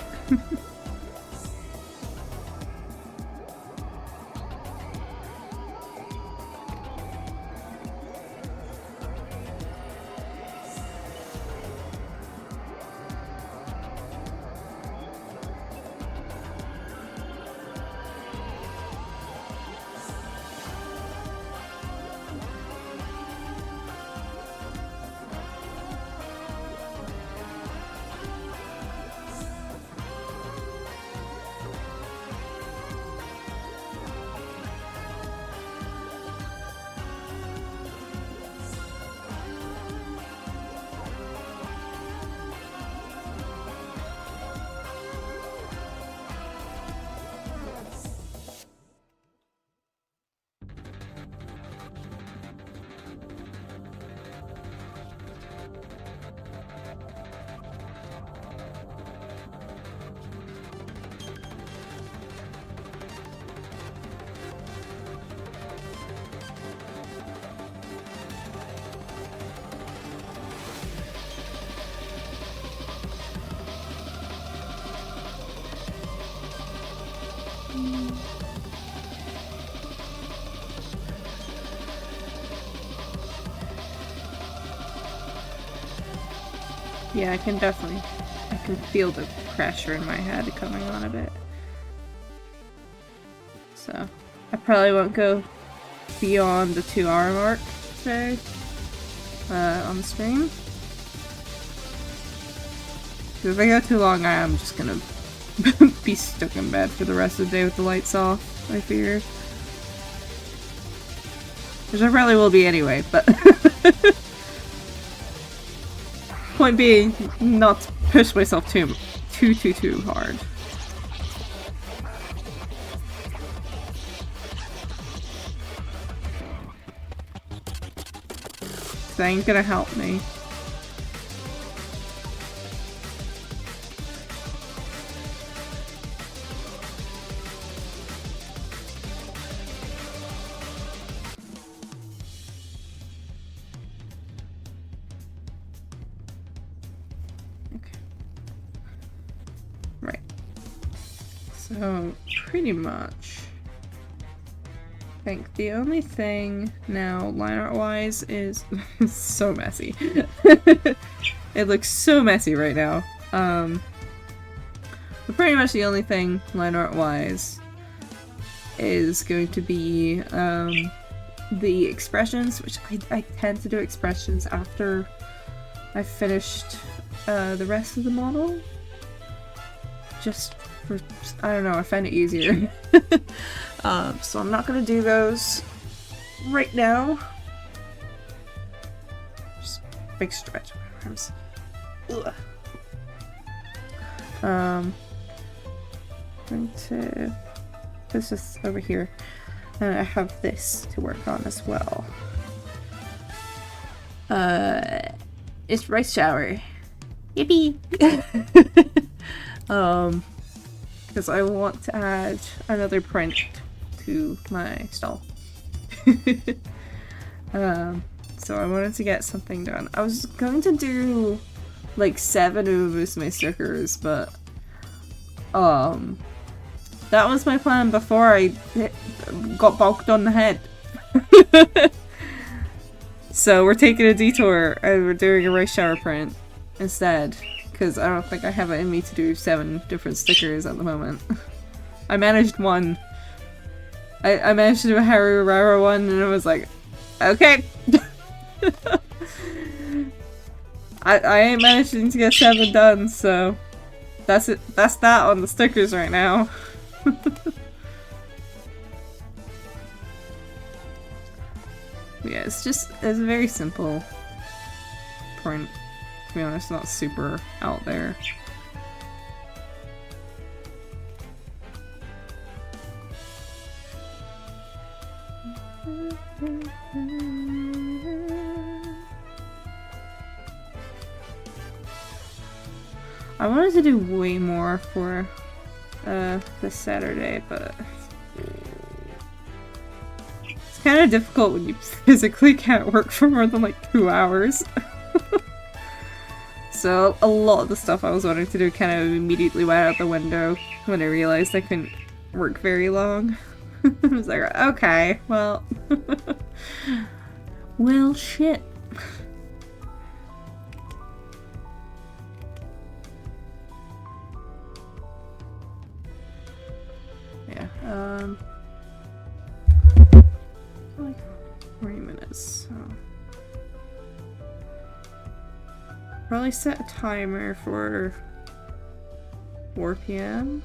Yeah, I can feel the pressure in my head coming on a bit. So, I probably won't go beyond the 2-hour mark today on the stream. Because if I go too long, I am just gonna be stuck in bed for the rest of the day with the lights off, I fear. Which I probably will be anyway, but... Point being, not to push myself too hard. That ain't gonna help me. So, pretty much think the only thing now, line art wise, is so messy. It looks so messy right now. But pretty much the only thing line art wise is going to be the expressions, which I tend to do expressions after I've finished the rest of the model. Just for, I don't know, I find it easier. So I'm not gonna do those right now. Just big stretch of my arms. Ugh. Going to put this over here, and I have this to work on as well. It's rice shower. Yippee! Because I want to add another print to my stall. So I wanted to get something done. I was going to do like 7 of Musume stickers, but that was my plan before I got bulked on the head. So we're taking a detour and we're doing a rice shower print instead, because I don't think I have it in me to do 7 different stickers at the moment. I managed one. I managed to do a Haru Rara one, and I was like, okay. I ain't managing to get 7 done, so that's it. That's that on the stickers right now. Yeah, it's a very simple print. To be honest, not super out there. I wanted to do way more for this Saturday, but it's kind of difficult when you physically can't work for more than like 2 hours. So a lot of the stuff I was wanting to do kind of immediately went out the window when I realized I couldn't work very long. I was like, okay, well, well, shit. Yeah, like 40 minutes, so. Probably set a timer for 4 p.m.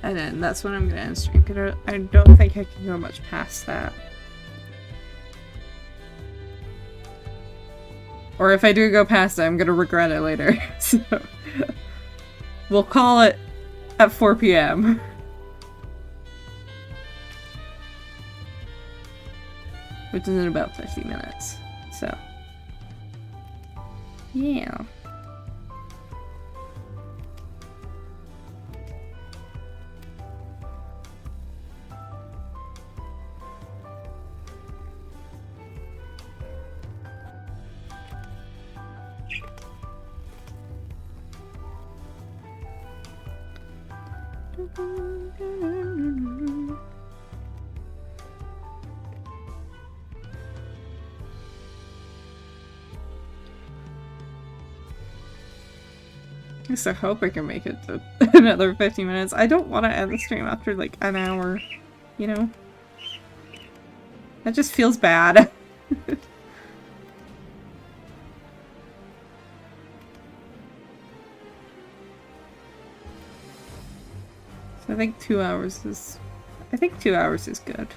And then that's when I'm gonna end stream, because I don't think I can go much past that. Or if I do go past it, I'm gonna regret it later. So we'll call it at 4 p.m. Which is in about 50 minutes. So yeah. I just hope I can make it to another 50 minutes. I don't want to end the stream after like an hour, you know? That just feels bad. So I think 2 hours is... I think 2 hours is good.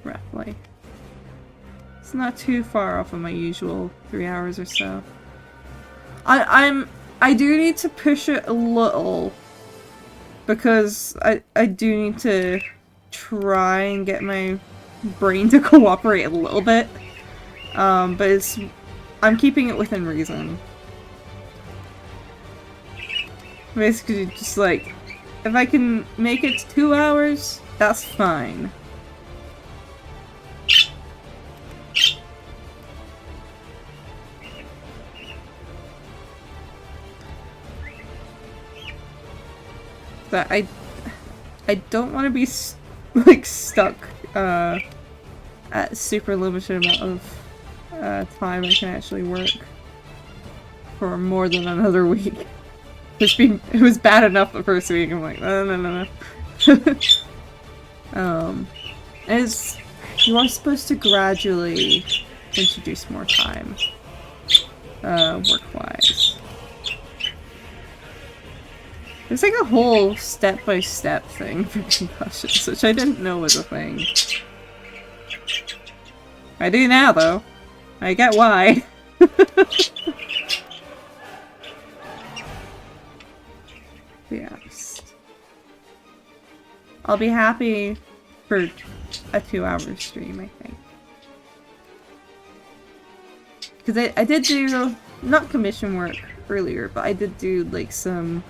Roughly. It's not too far off of my usual 3 hours or so. I do need to push it a little, because I do need to try and get my brain to cooperate a little bit, but I'm keeping it within reason. Basically, just like, if I can make it to 2 hours, That's fine. But I don't want to be like stuck at super limited amount of time I can actually work for more than another week. It was bad enough the first week. I'm like, no. You are supposed to gradually introduce more time, work-wise. It's like a whole step-by-step thing for concussions, which I didn't know was a thing. I do now, though. I get why. Yes. I'll be happy for a 2-hour stream, I think. Because I did do, not commission work earlier, but I did do like some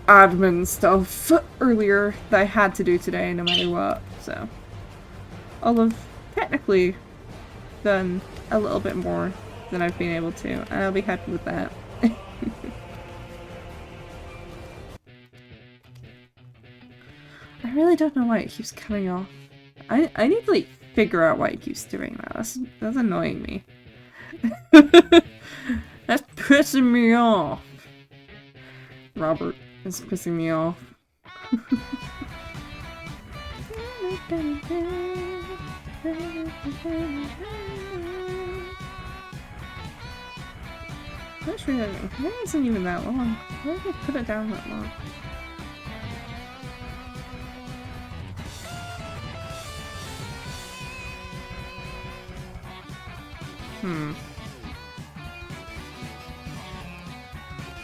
admin stuff earlier that I had to do today no matter what, so I'll have technically done a little bit more than I've been able to, and I'll be happy with that. I really don't know why it keeps coming off. I need to like figure out why it keeps doing that. That's annoying me. That's pissing me off. Robert is pissing me off. That's really, that isn't even that long. Why did I put it down that long?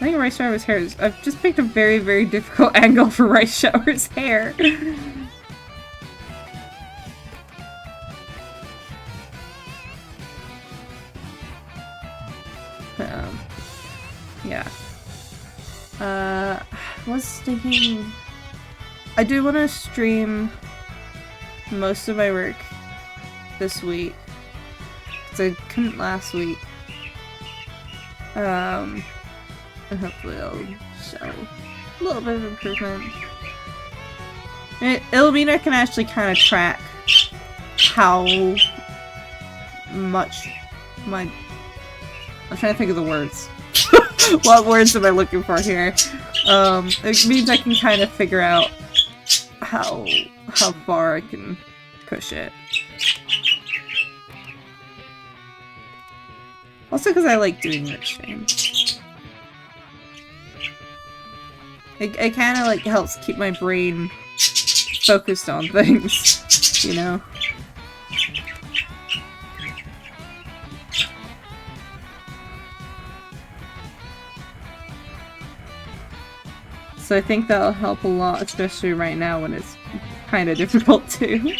I think Rice Shower's hair is— I've just picked a very, very difficult angle for Rice Shower's hair. Yeah. I was thinking I do want to stream most of my work this week, because I couldn't last week. And hopefully it'll show a little bit of improvement. It'll mean I can actually kind of track how much my— I'm trying to think of the words. What words am I looking for here? It means I can kind of figure out how far I can push it. Also because I like doing rich streams. It kind of like helps keep my brain focused on things, you know? So I think that'll help a lot, especially right now when it's kind of difficult too.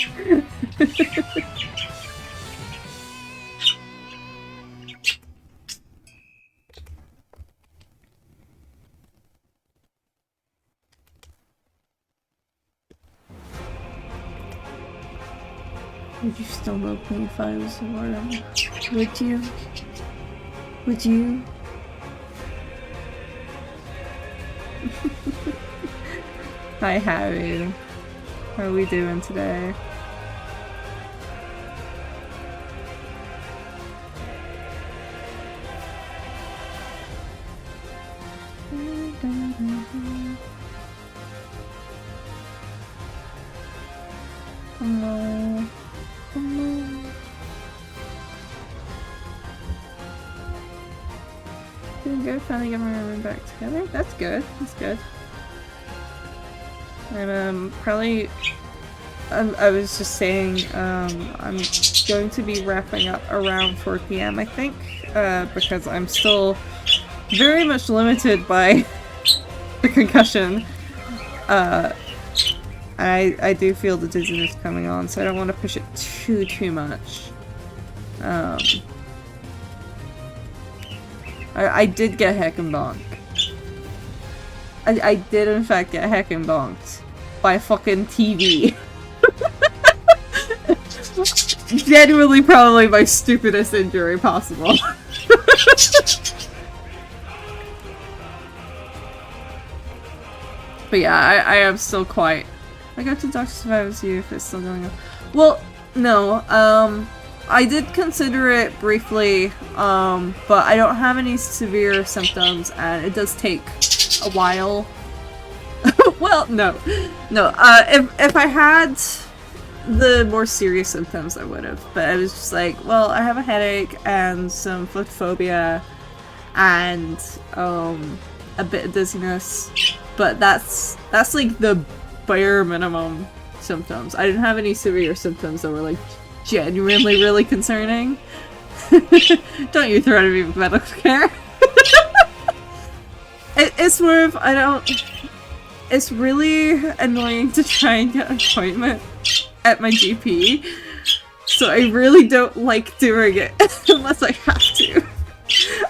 Would you still love me if I was a worm? Would you? Would you? Hi Harry. How are we doing today? Doing good, finally got my room back together. That's good, that's good. I'm probably— I was just saying, I'm going to be wrapping up around 4 PM, I think, because I'm still very much limited by the concussion. I do feel the dizziness coming on, so I don't want to push it too much. I did get heckin' bonked. I did in fact get heckin' bonked. by fucking TV. Genuinely probably my stupidest injury possible. But yeah, I am still quite... I go to Dr. Survivor's You if it's still going on. Well, no, I did consider it briefly, but I don't have any severe symptoms, and it does take a while. Well, no. If I had the more serious symptoms, I would have, but I was just like, well, I have a headache and some foot phobia and a bit of dizziness, but that's like the bare minimum symptoms. I didn't have any severe symptoms that were like genuinely really concerning. Don't you threaten me with medical care. It's more of, it's really annoying to try and get an appointment at my GP, so I really don't like doing it unless I have to.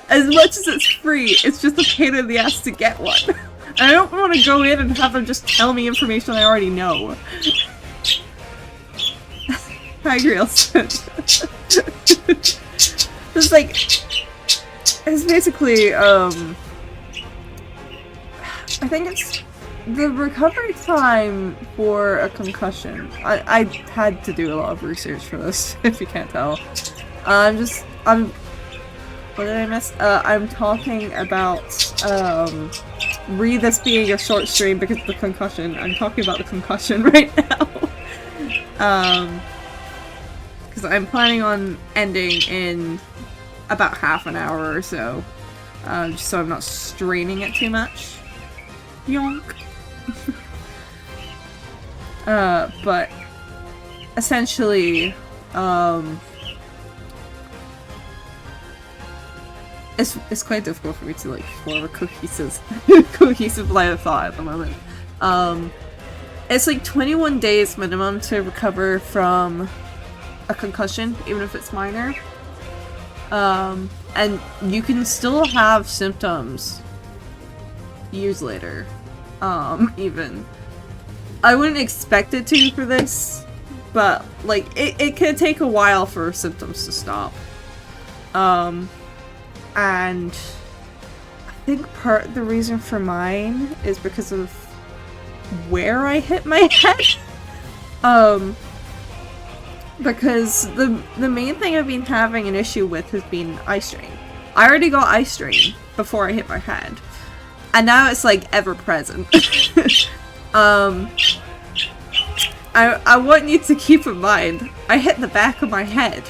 As much as it's free, it's just a pain in the ass to get one. I don't want to go in and have them just tell me information I already know. Hi, Grealson. It's like, it's basically, I think it's the recovery time for a concussion. I had to do a lot of research for this, if you can't tell. What did I miss? I'm talking about, this being a short stream because of the concussion. I'm talking about the concussion right now. Because I'm planning on ending in about half an hour or so. Just so I'm not straining it too much. Yonk. But essentially, it's quite difficult for me to like form a cohesive line of thought at the moment. It's like 21 days minimum to recover from a concussion, even if it's minor. And you can still have symptoms years later. Even. I wouldn't expect it to for this, but like it could take a while for symptoms to stop. And I think part of the reason for mine is because of where I hit my head. Because the main thing I've been having an issue with has been eye strain. I already got eye strain before I hit my head, and now it's like ever present. I want you to keep in mind, I hit the back of my head.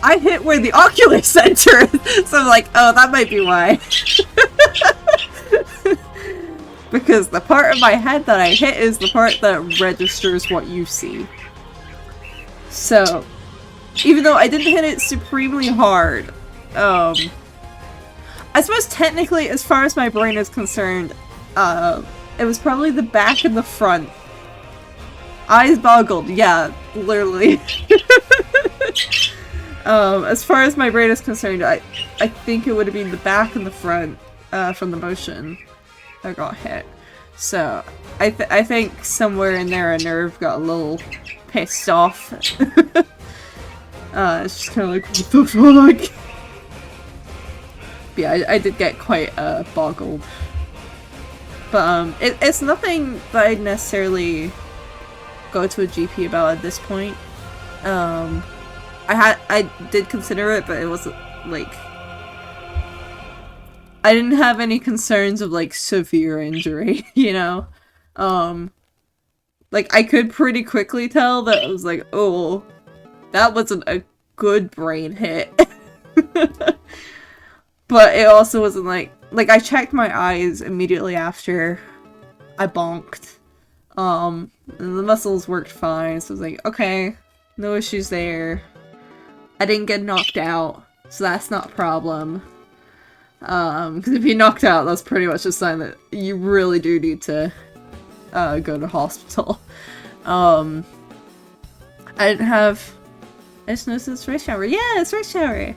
I hit where the ocular center is, so I'm like, oh, that might be why. Because the part of my head that I hit is the part that registers what you see. So, even though I didn't hit it supremely hard, I suppose technically, as far as my brain is concerned, it was probably the back and the front. Eyes boggled, yeah, literally. As far as my brain is concerned, I think it would have been the back and the front, from the motion that got hit. So, I think somewhere in there a nerve got a little pissed off. It's just kind of like, what the fuck? But yeah, I did get quite, boggled. But, it's nothing that I'd necessarily go to a GP about at this point. I did consider it, but it wasn't, like, I didn't have any concerns of, like, severe injury, you know? Like, I could pretty quickly tell that it was like, oh, that wasn't a good brain hit. But it also wasn't like, I checked my eyes immediately after I bonked. And the muscles worked fine, so I was like, okay, no issues there. I didn't get knocked out, so that's not a problem. Because if you knocked out, that's pretty much a sign that you really do need to go to hospital. I just noticed it's rush hour. Yeah, it's rush hour!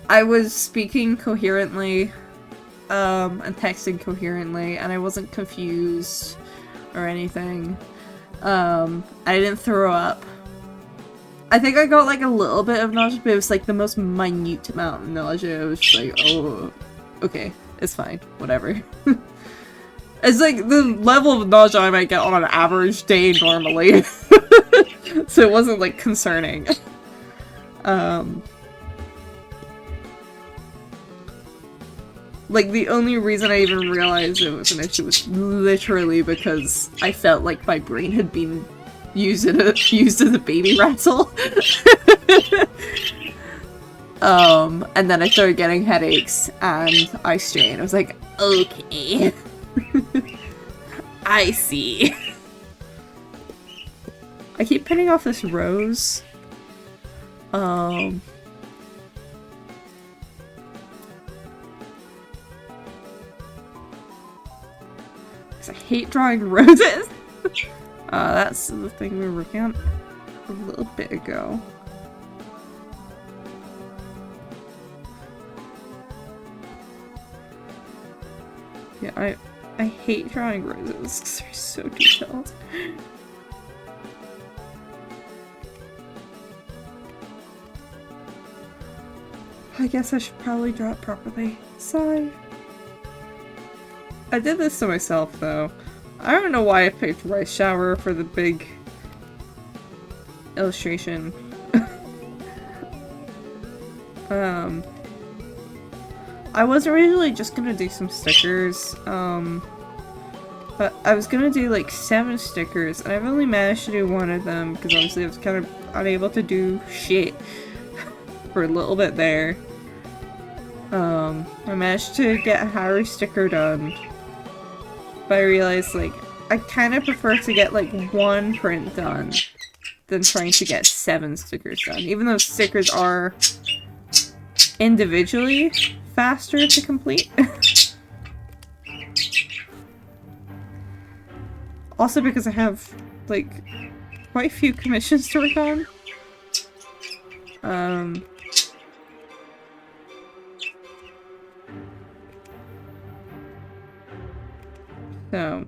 I was speaking coherently and texting coherently, and I wasn't confused or anything. I didn't throw up. I think I got like a little bit of nausea, but it was like the most minute amount of nausea. It was just like, oh, okay, it's fine, whatever. It's like the level of nausea I might get on an average day normally. So it wasn't like concerning. Like the only reason I even realized it was an issue was literally because I felt like my brain had been used as a baby rattle. And then I started getting headaches and eye strain. I was like, okay. I see. I keep pinning off this rose. I hate drawing roses. That's the thing we were working on a little bit ago. Yeah, I hate drawing roses because they're so detailed. I guess I should probably draw it properly. Sigh. I did this to myself though. I don't know why I picked Rice Shower for the big illustration. I was originally just gonna do some stickers, but I was gonna do like 7 stickers, and I've only managed to do one of them because obviously I was kind of unable to do shit for a little bit there. I managed to get a Harry sticker done, but I realized like I kind of prefer to get like 1 print done than trying to get 7 stickers done, even though stickers are individually faster to complete. Also because I have like quite a few commissions to work on. So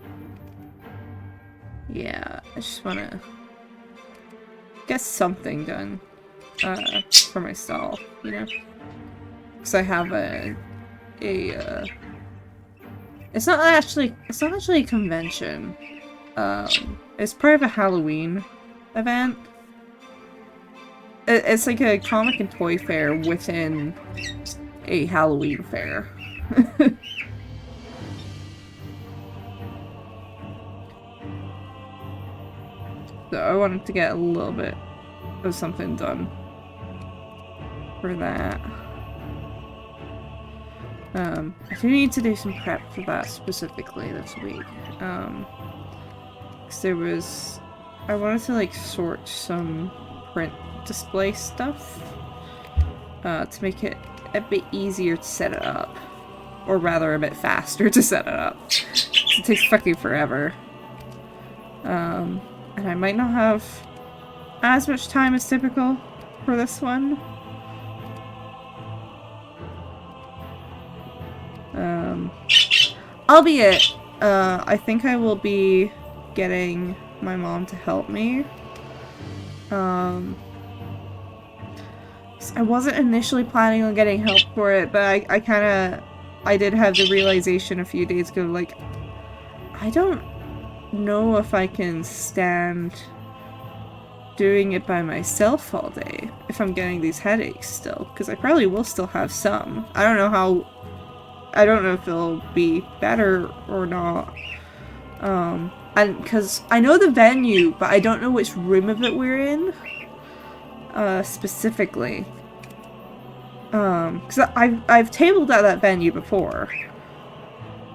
yeah, I just wanna get something done for my stall, you know? Because I have it's not actually a convention. It's part of a Halloween event. It's like a comic and toy fair within a Halloween fair. So I wanted to get a little bit of something done for that. I do need to do some prep for that specifically this week. Cause I wanted to like sort some print display stuff to make it a bit easier to set it up. Or rather a bit faster to set it up. It takes fucking forever. And I might not have as much time as typical for this one. Albeit, I think I will be getting my mom to help me. I wasn't initially planning on getting help for it, but I did have the realization a few days ago, like, I don't know if I can stand doing it by myself all day if I'm getting these headaches still, because I probably will still have some. I don't know if it'll be better or not. And because I know the venue, but I don't know which room of it we're in specifically. Because I've tabled at that venue before,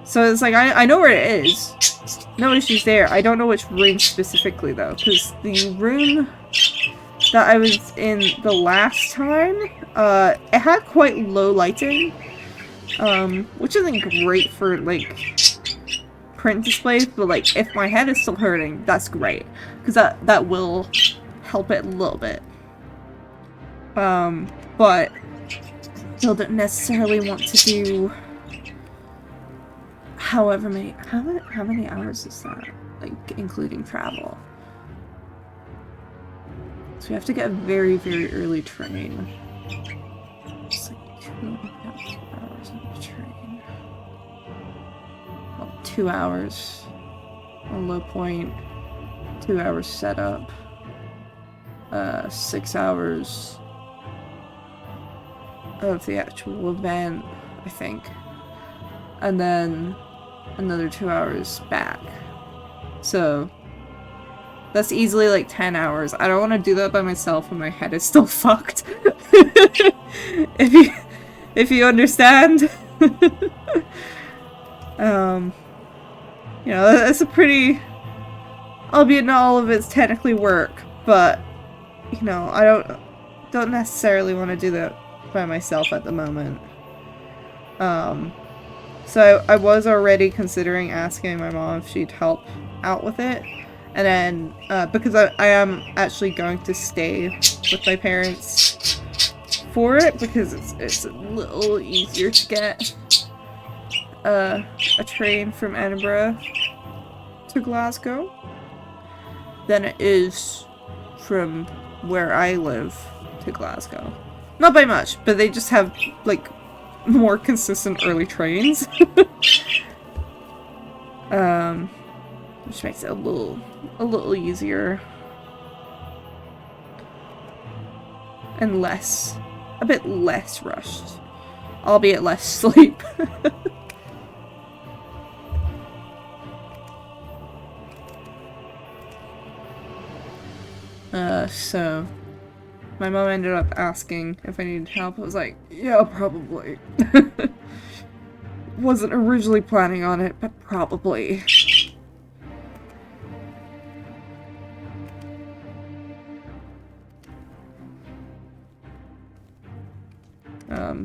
so it's like I know where it is. No issues there. I don't know which room specifically though, because the room that I was in the last time, it had quite low lighting, which isn't great for like print displays, but like if my head is still hurting, that's great, because that will help it a little bit. But still don't necessarily want to do however many, how many hours is that? Like, including travel. So we have to get a very, very early train. It's like 2.5 hours on the train. Well, 2 hours on low point, 2 hours setup, 6 hours of the actual event, I think. And then another 2 hours back. So that's easily like 10 hours. I don't want to do that by myself when my head is still fucked. if you understand. You know, that's a pretty, albeit not all of it's technically work, but you know, I don't necessarily want to do that by myself at the moment. So I was already considering asking my mom if she'd help out with it. And then, because I am actually going to stay with my parents for it, because it's a little easier to get a train from Edinburgh to Glasgow than it is from where I live to Glasgow. Not by much, but they just have, like, more consistent early trains. Which makes it a little easier. And a bit less rushed. Albeit less sleep. So my mom ended up asking if I needed help. I was like, yeah, probably. Wasn't originally planning on it, but probably.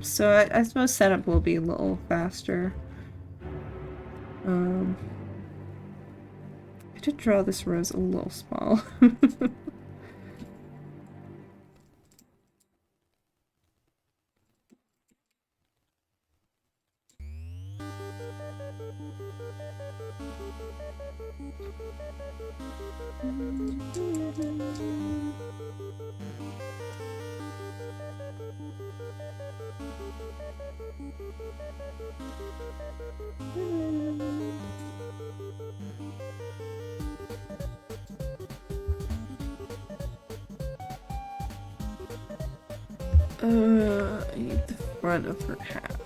So I suppose setup will be a little faster. I did draw this rose a little small. I need the front of her hat.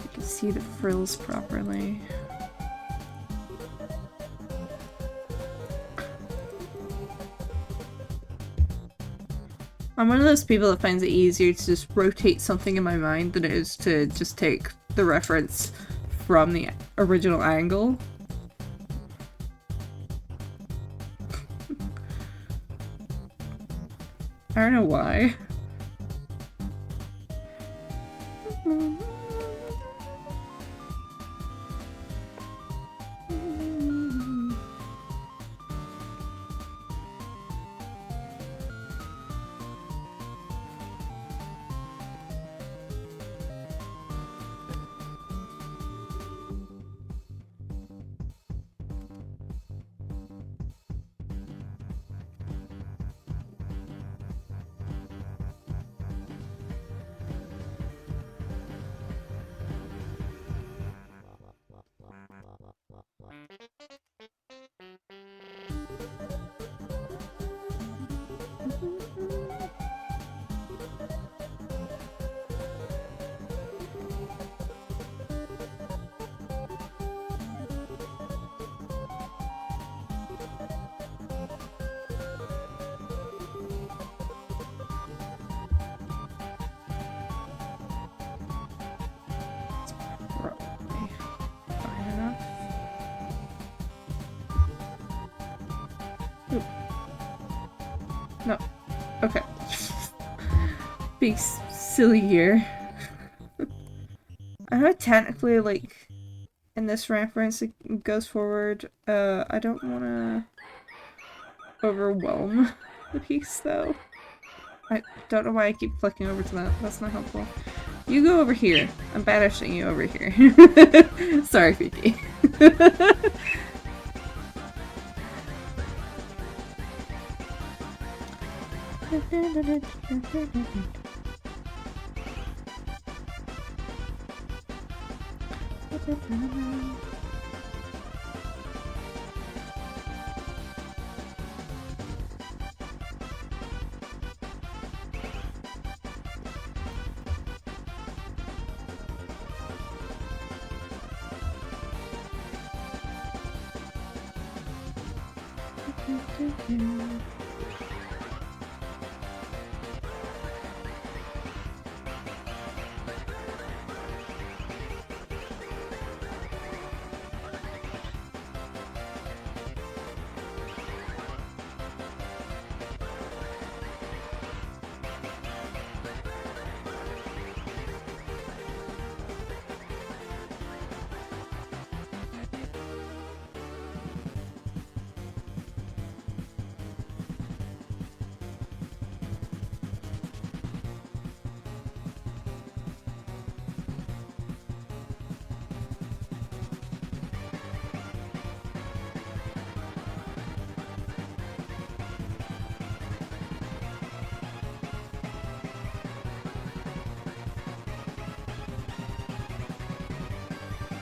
You can see the frills properly. I'm one of those people that finds it easier to just rotate something in my mind than it is to just take the reference from the original angle. I don't know why. No. Okay. Being silly here. I know technically, like, in this reference it goes forward. I don't want to overwhelm the piece, though. I don't know why I keep flicking over to that. That's not helpful. You go over here. I'm banishing you over here. Sorry, Fifi.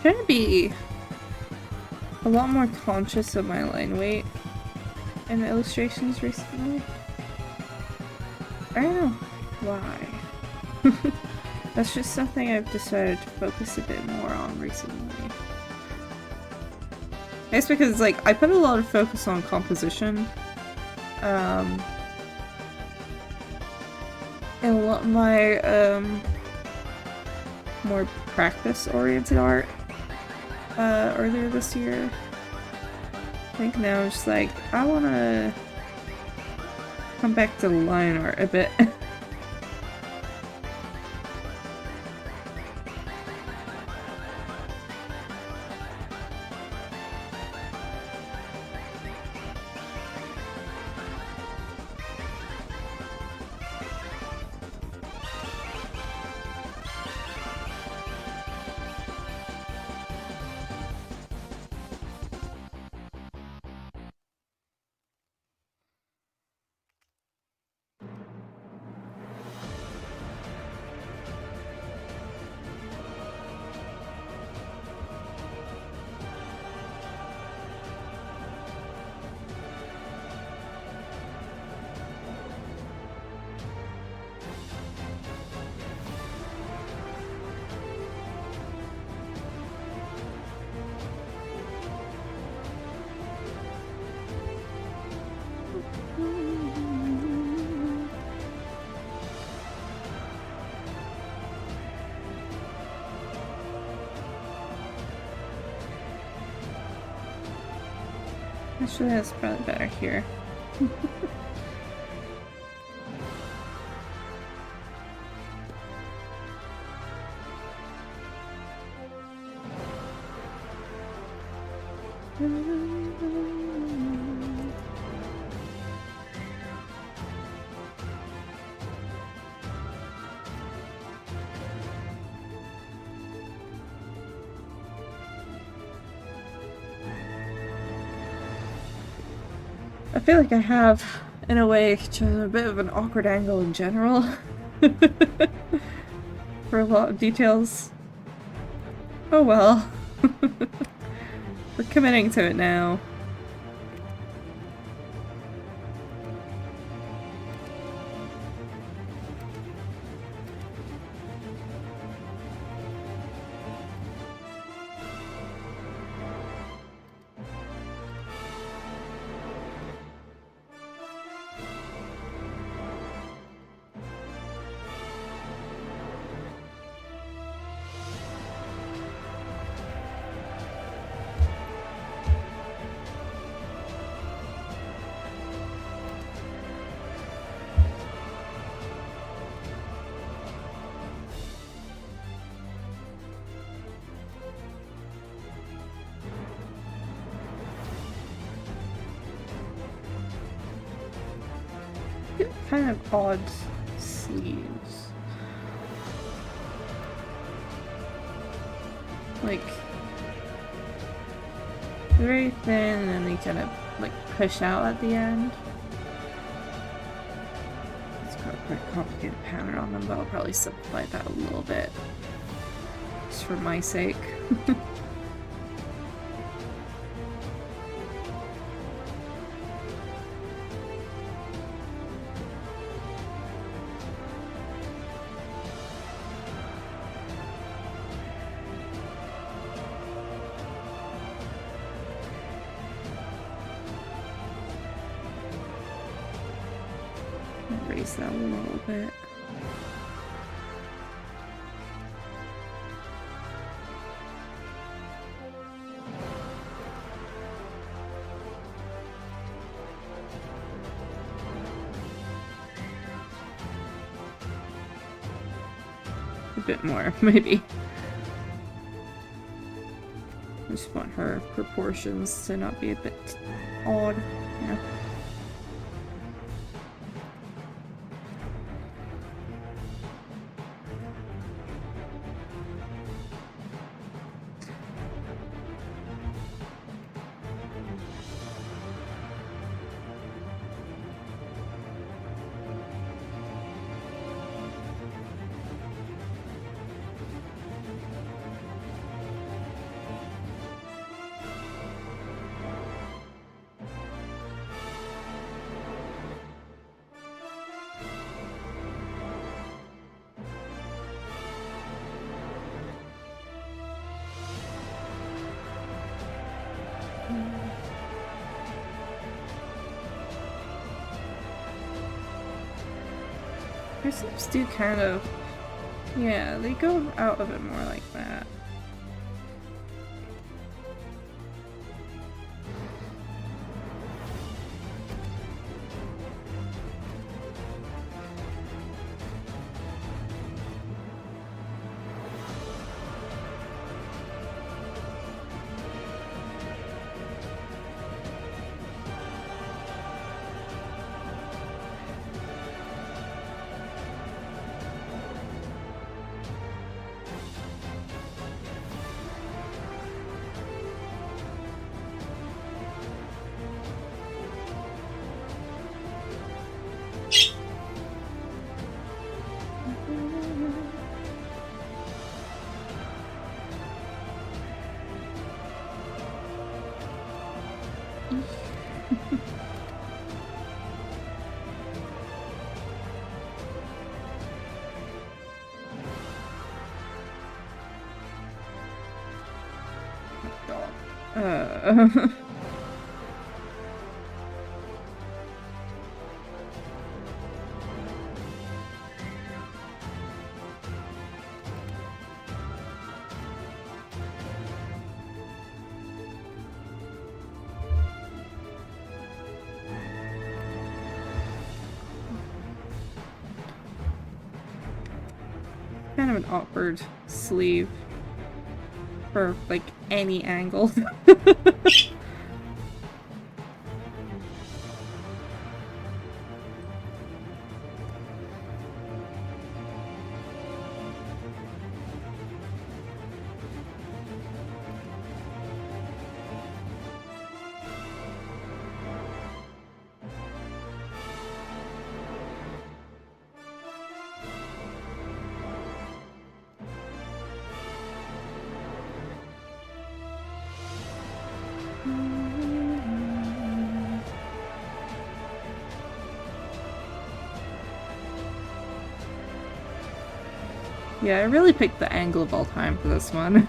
Trying to be a lot more conscious of my line weight in illustrations recently. I don't know why. That's just something I've decided to focus a bit more on recently. I guess because like I put a lot of focus on composition. And a lot of my more practice-oriented art earlier this year. I think now I'm just like, I wanna come back to line art a bit. Actually, that's probably better here. I feel like I have, in a way, just a bit of an awkward angle in general. For a lot of details. Oh well. We're committing to it now. Kind of odd sleeves. like very thin, and then they kind of like push out at the end. It's got a quite complicated pattern on them, but I'll probably simplify that a little bit, just for my sake. Raise that a little bit. A bit more, maybe. I just want her proportions to not be a bit odd, yeah. Her sleeves do kind of, yeah, they go out a bit more like that. Kind of an awkward sleeve for like any angle. Yeah, I really picked the angle of all time for this one.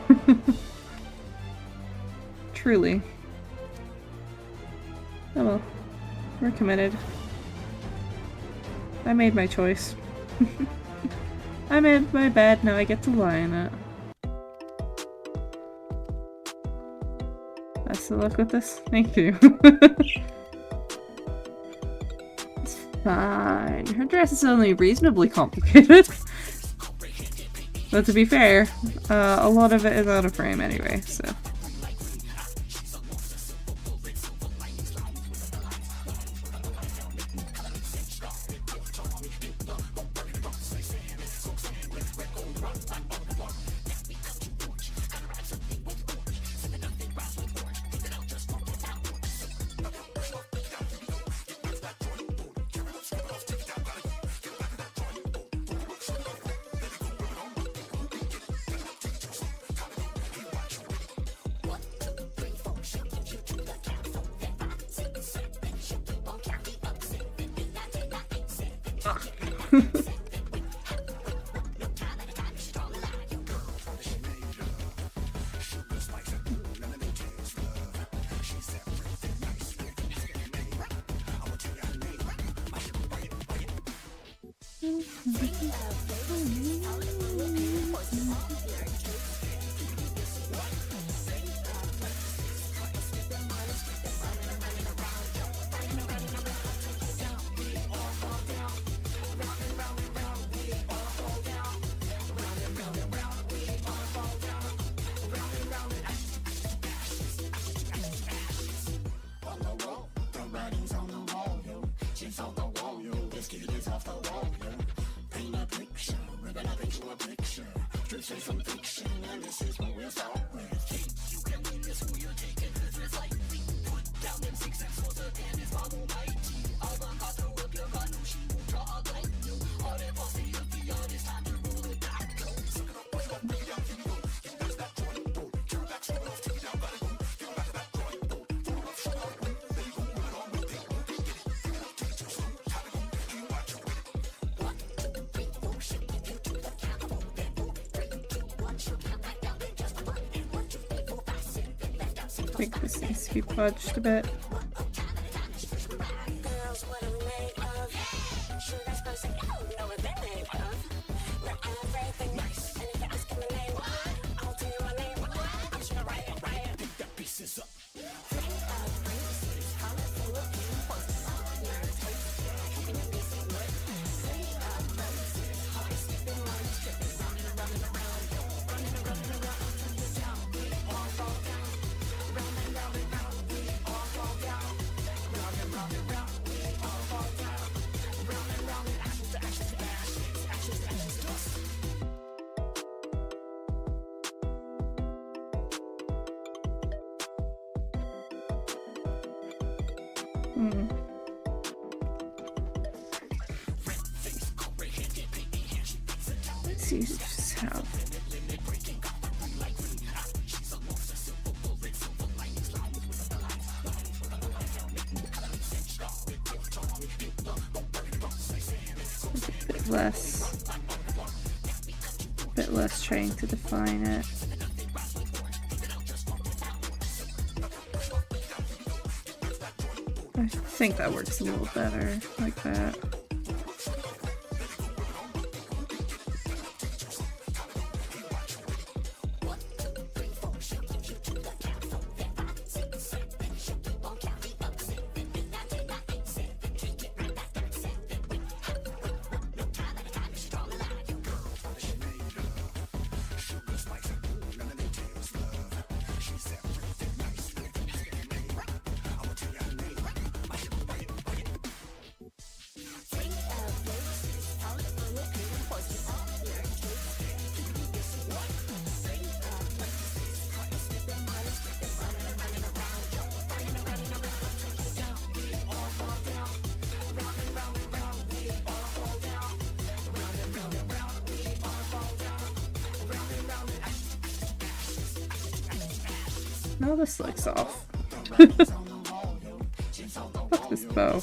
Truly. Oh well. We're committed. I made my choice. I made my bed, now I get to lie in it. Best of luck with this. Thank you. It's fine. Her dress is only reasonably complicated. But to be fair, a lot of it is out of frame anyway, so. I think this needs to be fudged a bit. Let's see, just have. A bit less trying to define it. I think that works a little better like that. No, this looks off. Fuck this bow.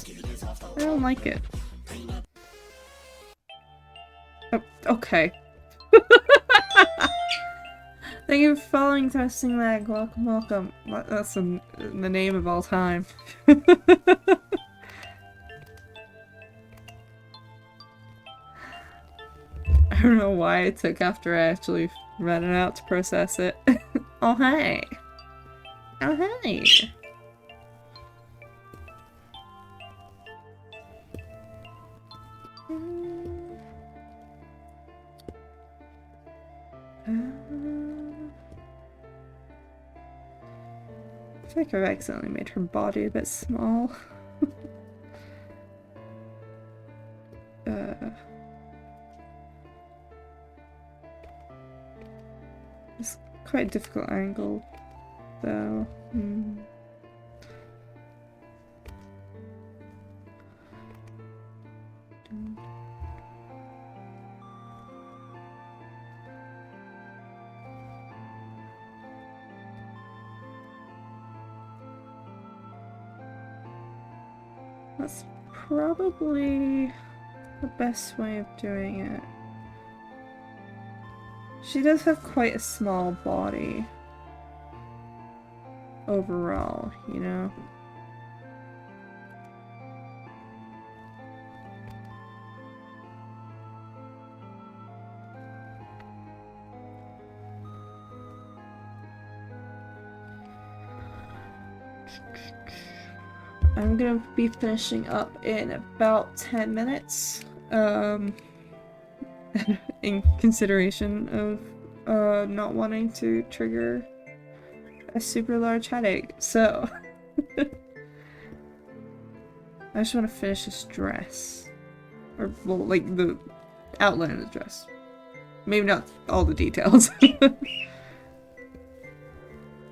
I don't like it. Oh, okay. Thank you for following Testing Lag. Welcome, welcome. That's in the name of all time. I don't know why it took after I actually read it out to process it. Oh, hey. Oh, hey. I feel like I've accidentally made her body a bit small. It's quite a difficult angle, though. That's probably the best way of doing it? She does have quite a small body. Overall, you know? I'm gonna be finishing up in about 10 minutes. In consideration of not wanting to trigger a super large headache, so I just want to finish this dress. Or, well, like, the outline of the dress. Maybe not all the details. But,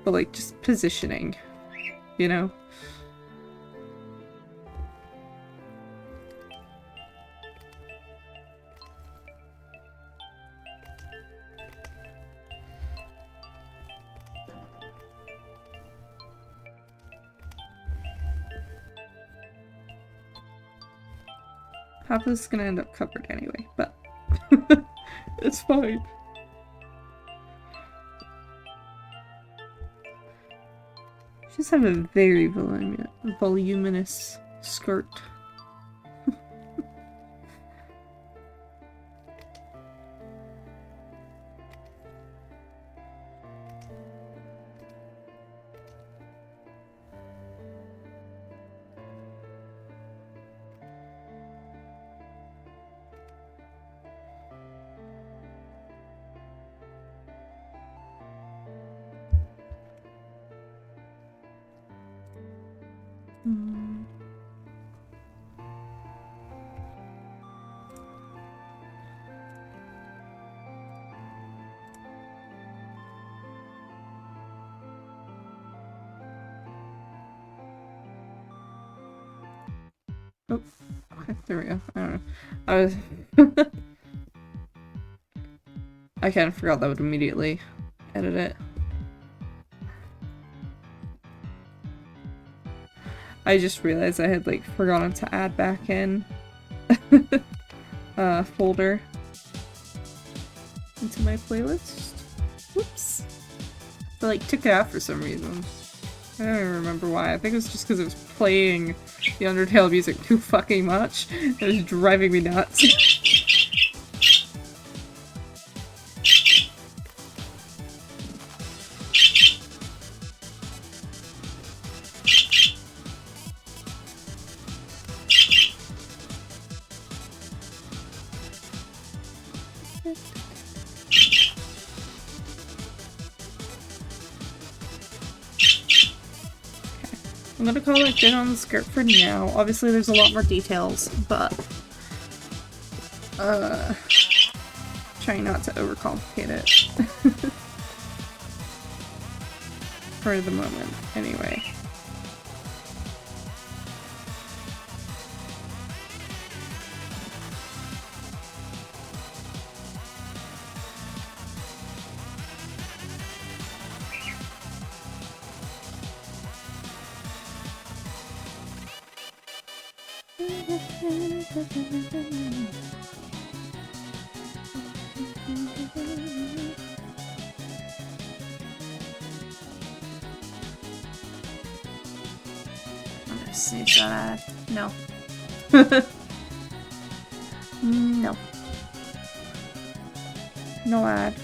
like, just positioning, you know? Half of this is gonna end up covered anyway, but it's fine. She just have a very voluminous skirt. Oh, okay, there we go. I don't know. I was... I kind of forgot that would immediately edit it. I just realized I had, like, forgotten to add back in folder into my playlist. Whoops. I, like, took it out for some reason. I don't even remember why. I think it was just because it was playing the Undertale music too fucking much. It was driving me nuts. I'm gonna call it good on the skirt for now. Obviously there's a lot more details, but trying not to overcomplicate it. For the moment, anyway. Snooze that ad. No. No. No ad.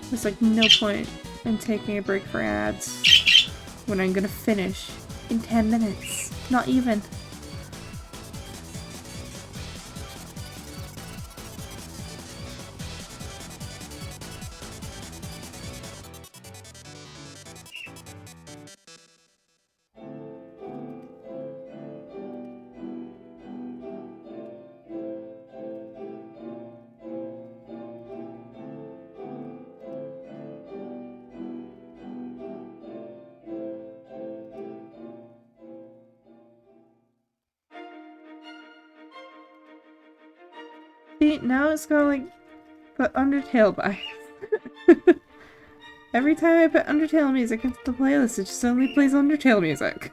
There's like no point in taking a break for ads when I'm gonna finish in 10 minutes. Not even. See, now it's gonna like put Undertale by. Every time I put Undertale music into the playlist, it just only plays Undertale music.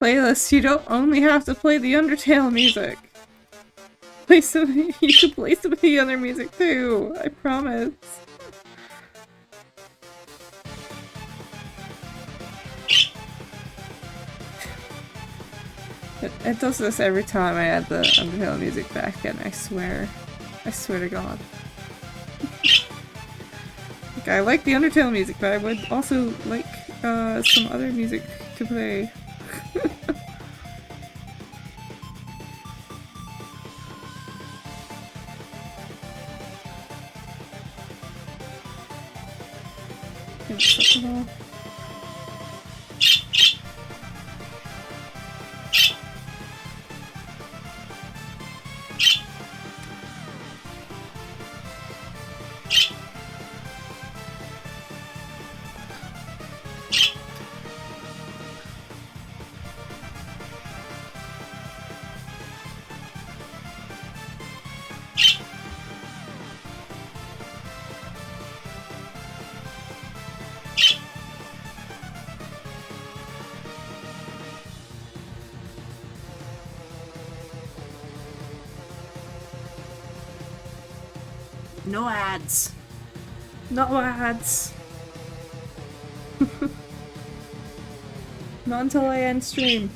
Playlist, you don't only have to play the Undertale music. Play some, you can play some of the other music too, I promise. It does this every time I add the Undertale music back in, I swear. I swear to God. Like, I like the Undertale music, but I would also like some other music to play. No ads. No ads. Not until I end stream.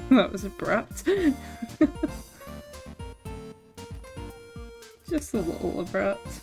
That was abrupt. Just a little abrupt.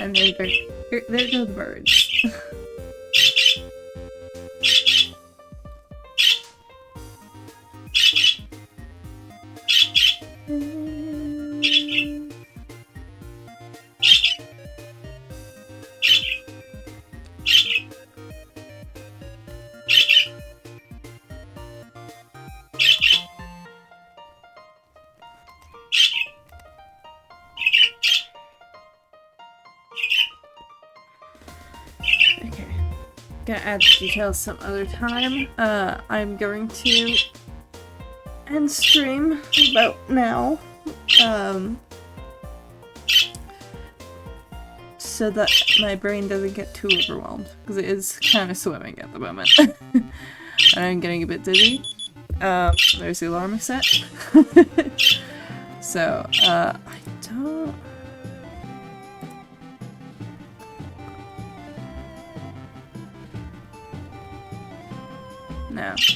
And there go the birds. Gonna add the details some other time. I'm going to end stream about now, so that my brain doesn't get too overwhelmed, because it is kind of swimming at the moment. And I'm getting a bit dizzy. There's the alarm set. So, I don't...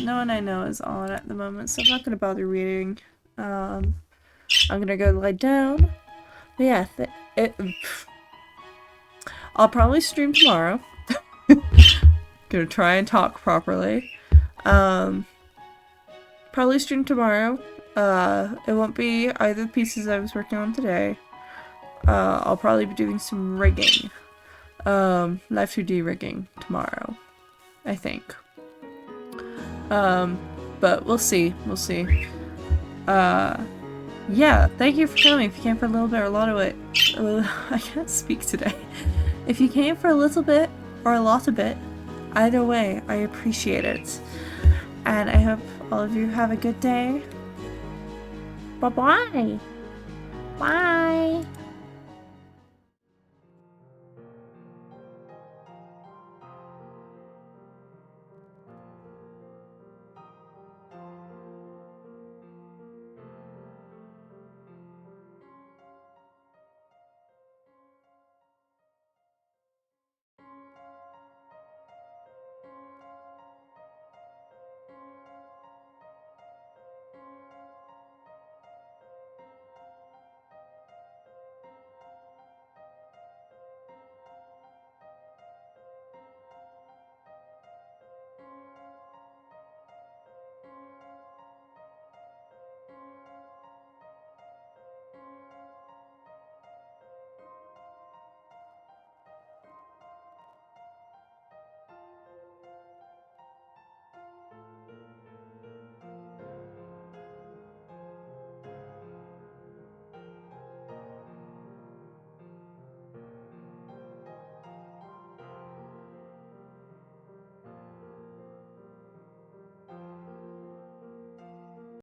No one I know is on at the moment, so I'm not gonna bother reading. I'm gonna go lie down. But yeah, I'll probably stream tomorrow. Gonna try and talk properly. Probably stream tomorrow. It won't be either the pieces I was working on today. I'll probably be doing some rigging. Live 2D rigging tomorrow, I think. But we'll see. We'll see. Yeah, thank you for coming. If you came for a little bit or a lot of it. I can't speak today. If you came for a little bit or a lot of it, either way, I appreciate it. And I hope all of you have a good day. Bye-bye. Bye.